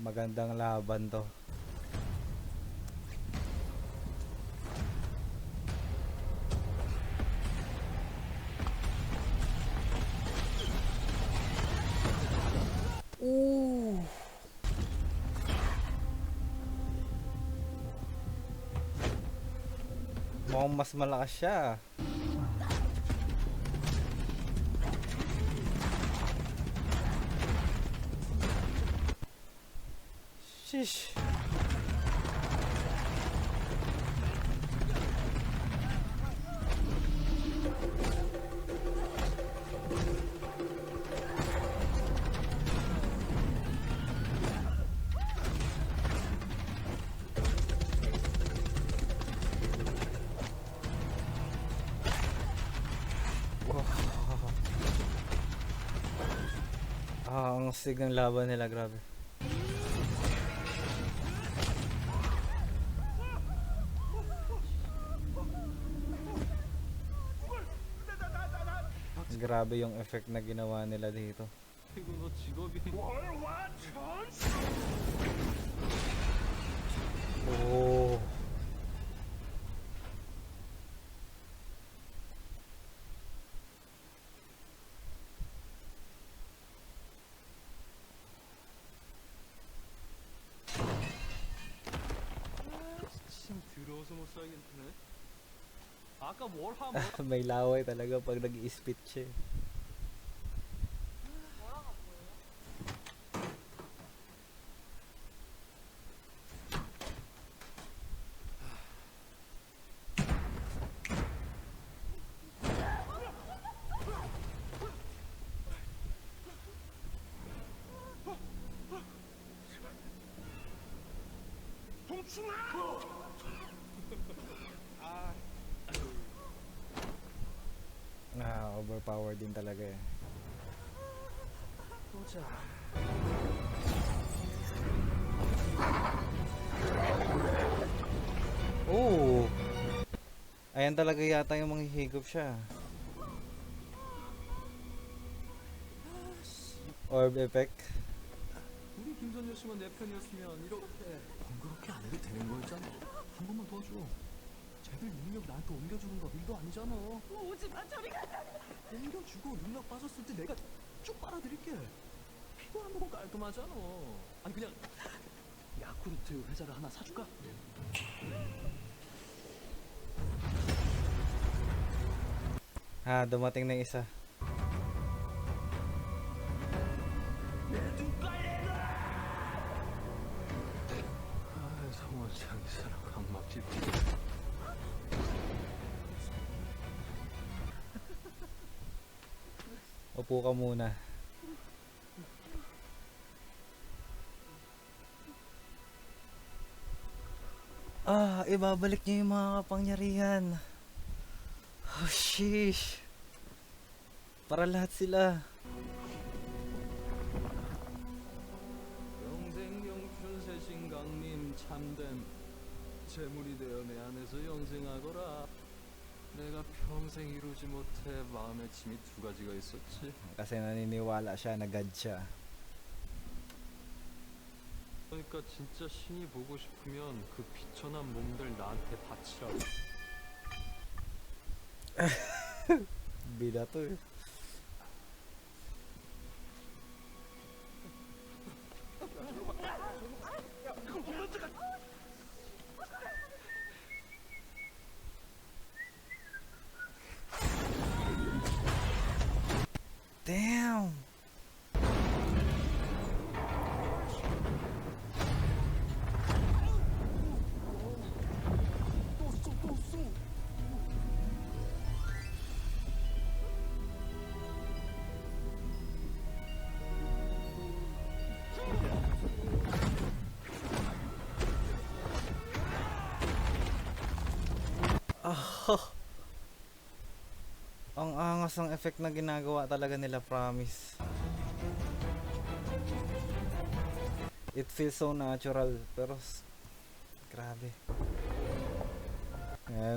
Magandang laban to. Ooh. Mukhang mas malakas siya. Sheesh. Ang astig ng laban nila, grabe. Grabe yung effect na ginawa nila dito. 이거 너 직업이 Oh. 침 더러워서 못 살겠네. 아까 뭘 하면 May laway talaga pag nag-i-spit siya. 멈추마! Overpowered din talaga eh. 보자. Oh! Ayan talaga yata yung manghihigop siya. Orb effect. 우리 김선녀 씨만 내 편이었으면 이렇게 그렇게 안 해도 되는 거였잖아. 한 번만 도와줘. 쟤들 능력 나한테 옮겨주는 거 일도 아니잖아. 오지마 저리 가. 옮겨주고 능력 빠졌을 때 내가 쭉 빨아들일게. 피곤한 건 깔끔하잖아. 아니 그냥 야쿠르트 회사를 하나 사줄까? Dumating na yung isa. 성원 장사랑 강막집. Upo ka muna. Ibabalik niya yung mga kapangyarihan. Oh, sheesh. Para lahat sila. 영생영춘세신강님 참된 재물이 되어 내 안에서 영생하거라. 내가 평생 이루지 못해 마음의 짐이 두 가지가 있었지. Kasi naniniwala siya na God siya. 그러니까 진짜 신이 보고 싶으면 그 비천한 몸들 나한테 바치라고. Bida to eh. Damn. Ang angas ng effect na ginagawa talaga nila, promise. It feels so natural, pero grabe.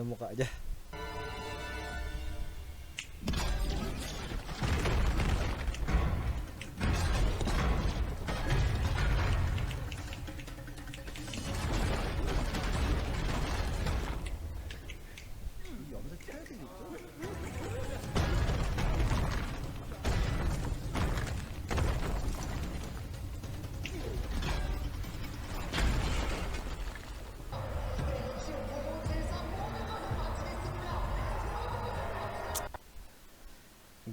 Mukha dyan.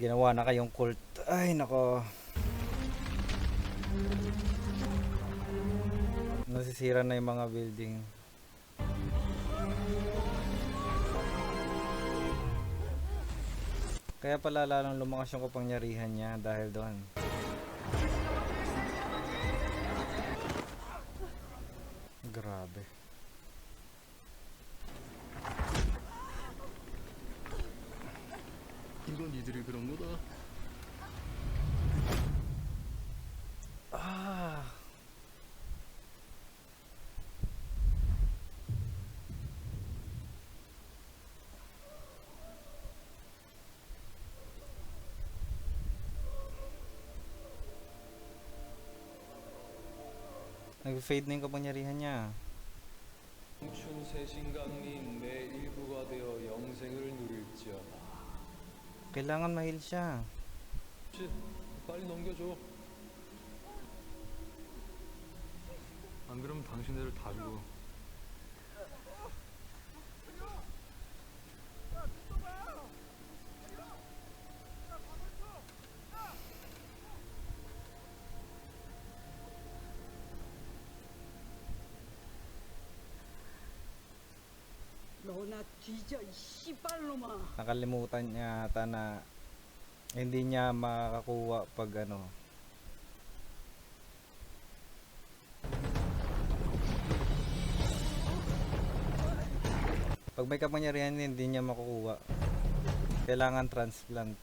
Ginawa na kayong cult. Ay nako. Nasisira na yung mga building. Kaya pala lalong lumakas yung kapangyarihan niya dahil doon. Grabe. 이건 이들이 그런 거다. Nag-fade na yung kapangyarihan niya. 영춘세신강님 내 일부가 되어 영생을 누릴지어다. Kailangan ma-heal siya. 빨리 넘겨줘. 안 그러면 당신네를 다 죽어. 너나 뒤져 이 씨발놈아. Nakalimutan niya ata na hindi niya makakuha pag ano. Pag may kapangyarihan, hindi niya makukuha. Kailangan transplant.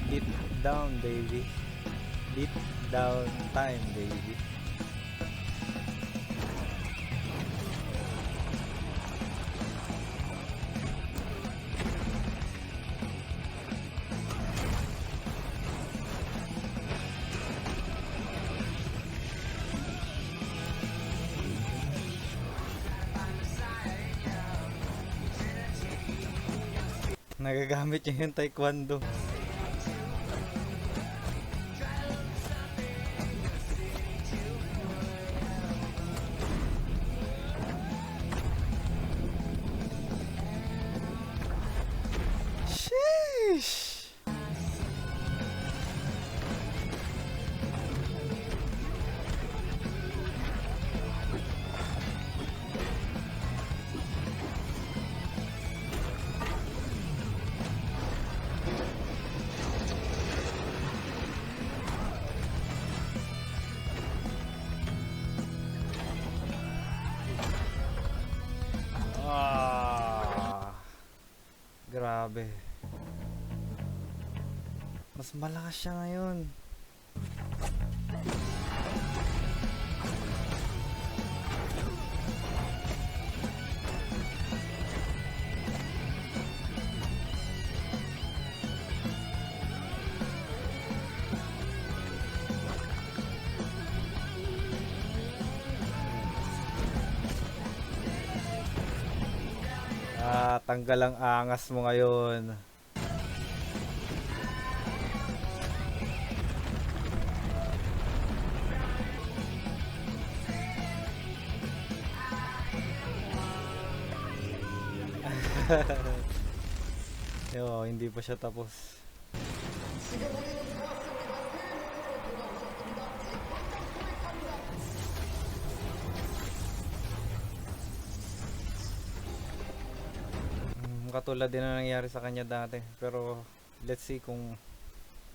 Beat down, baby. Beat down time, baby. Nagagamit niya yung taekwondo. Sheesh! Grabe. Mas malakas siya ngayon. Tanggal ang angas mo ngayon. Yo, hindi pa siya tapos. Katulad din na nangyari sa kanya dati, pero let's see kung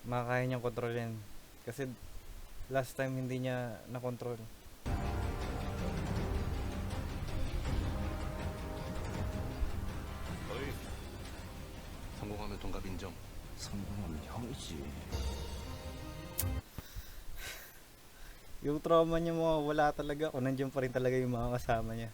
makakaya niyang kontrolin, kasi last time hindi niya na-control. 어이, 성공하면 동갑 인정. 성공하면 형이지. Yung trauma niya mawawala talaga kung nandiyan pa rin talaga yung mga kasama niya.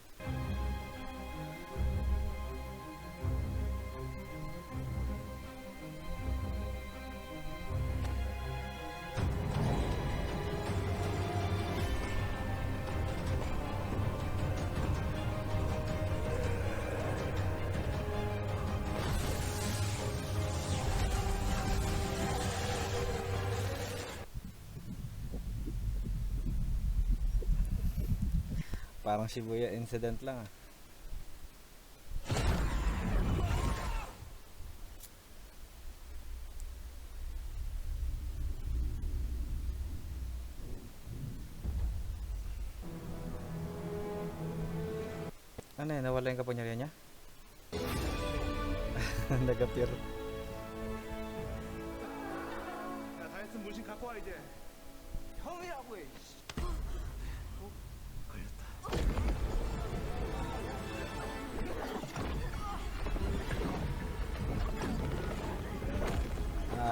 Parang Shibuya incident lang ah. Ano eh, nawala yung kapangyarihan niya? Nag-appear. 야, 다 했으면 문신 갖고 와 이제. 형이라고 해.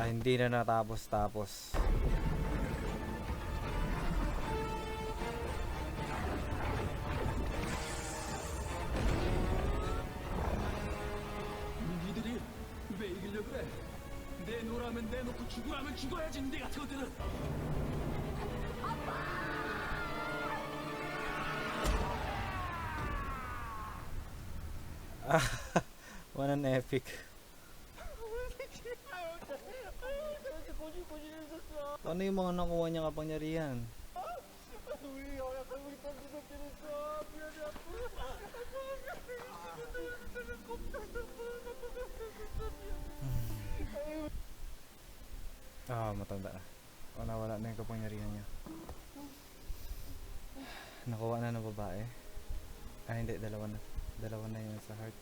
Hindi na natapos-tapos. 니들이 왜 이기려고 그래? 내놓으라면 내놓고 죽으라면 죽어야지. 니 같은 것들은. What an epic. Ano yung mga nakuha niya kapangyarihan? Matanda na. Wala na yung kapangyarihan niya. Nakuha na ng babae. Ah, hindi. Dalawa na. Dalawa na yun sa heart.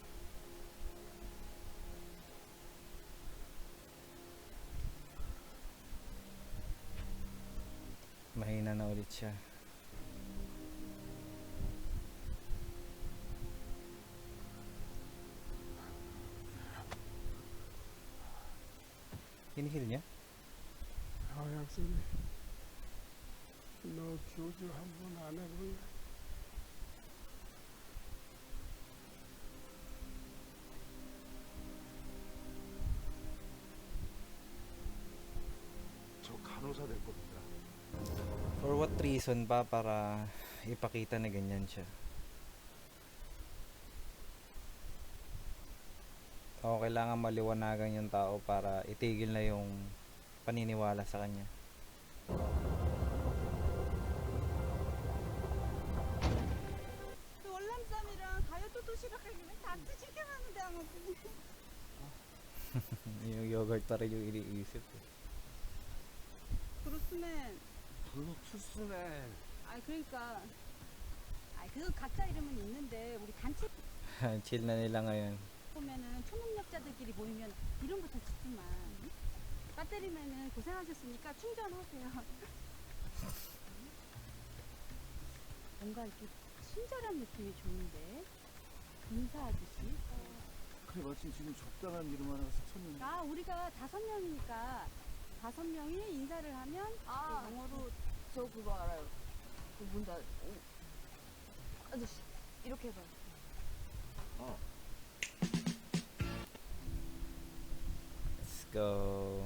Mahina na ulit siya. Hinihil niya? 약속해. 너 교주 한 번 안 해볼래? 저 간호사 될 겁니다. For what reason ba para ipakita na ganyan siya? O kailangan maliwanagan yung tao para itigil na yung paniniwala sa kanya. 월남쌈이랑 다이어트 도시락하기는 다 찌질게 하는데 Yung yogurt pa rin yung iniisip. 브루스맨. 별로 투스맨. 아 그러니까. 아 그 각자 이름은 있는데 우리 단체 Chill na nila ngayon. 보면은 초능력자들끼리 모이면 이름부터 짓지만 배터리면은 고생하셨으니까 충전하세요. 뭔가 이렇게 친절한 느낌이 좋은데 인사하듯이. 그래 마침 지금 적당한 이름 하나가 스쳤는데. 아 우리가 5명이니까 5명이 인사를 하면 아, 그 영어로 저 그거 알아요. 그 뭔지 아저씨 이렇게 해봐요. Let's go.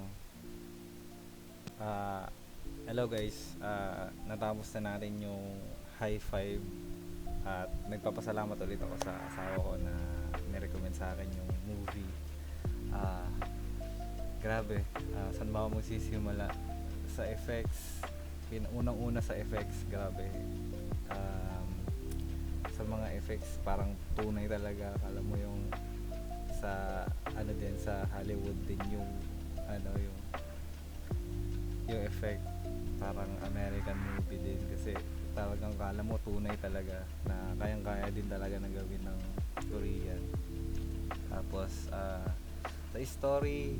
Hello guys. Natapos na natin yung high five at nagpapasalamat ulit ako sa asawa ko na nirecommend sa akin yung movie. Grabe. Saan ba ako magsisimula? Sa effects. Unang-una sa effects. Grabe. Sa mga effects parang tunay talaga. Akala mo yung sa ano din sa Hollywood din yung yung effect parang American movie din kasi talagang kala mo tunay talaga na kayang-kaya din talaga na gawin ng Korean. Tapos sa story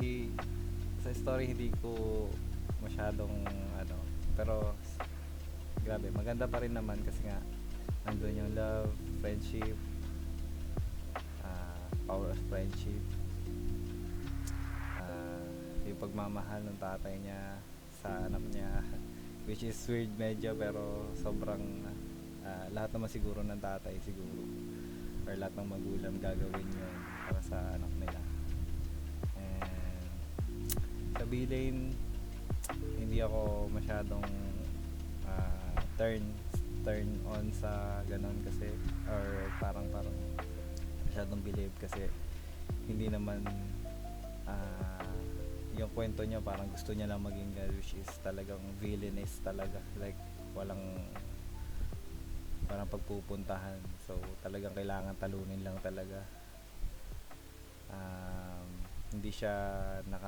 hindi ko masyadong pero grabe maganda pa rin naman kasi nga nandun yung love, friendship, power of friendship, yung pagmamahal ng tatay niya sa anak niya which is weird medyo pero sobrang lahat naman siguro ng tatay siguro or lahat ng magulang gagawin yun para sa anak nila. And sa bilin hindi ako masyadong turn on sa ganon kasi or parang masyadong believe kasi hindi naman yung kwento niya parang gusto niya lang maging girl which is talagang villainous talaga like walang pagpupuntahan so talagang kailangan talunin lang talaga. Hindi siya na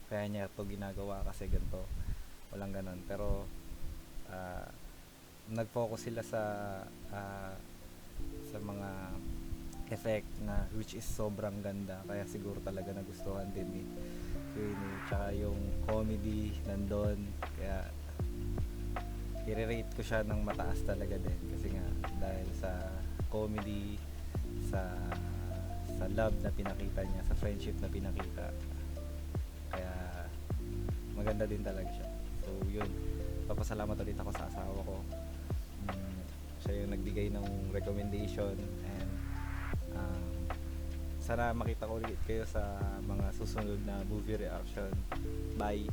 kaya niya to ginagawa kasi ganito walang ganon pero nag-focus sila sa mga effect na which is sobrang ganda kaya siguro talaga nagustuhan din ni Queenie tsaka yung comedy nandun kaya i-rate ko siya ng mataas talaga din kasi nga dahil sa comedy sa love na pinakita niya sa friendship na pinakita kaya maganda din talaga siya so yun papasalamat ulit ako sa asawa ko siya yung nagbigay ng recommendation and sana makita ko ulit kayo sa mga susunod na movie reaction. Bye!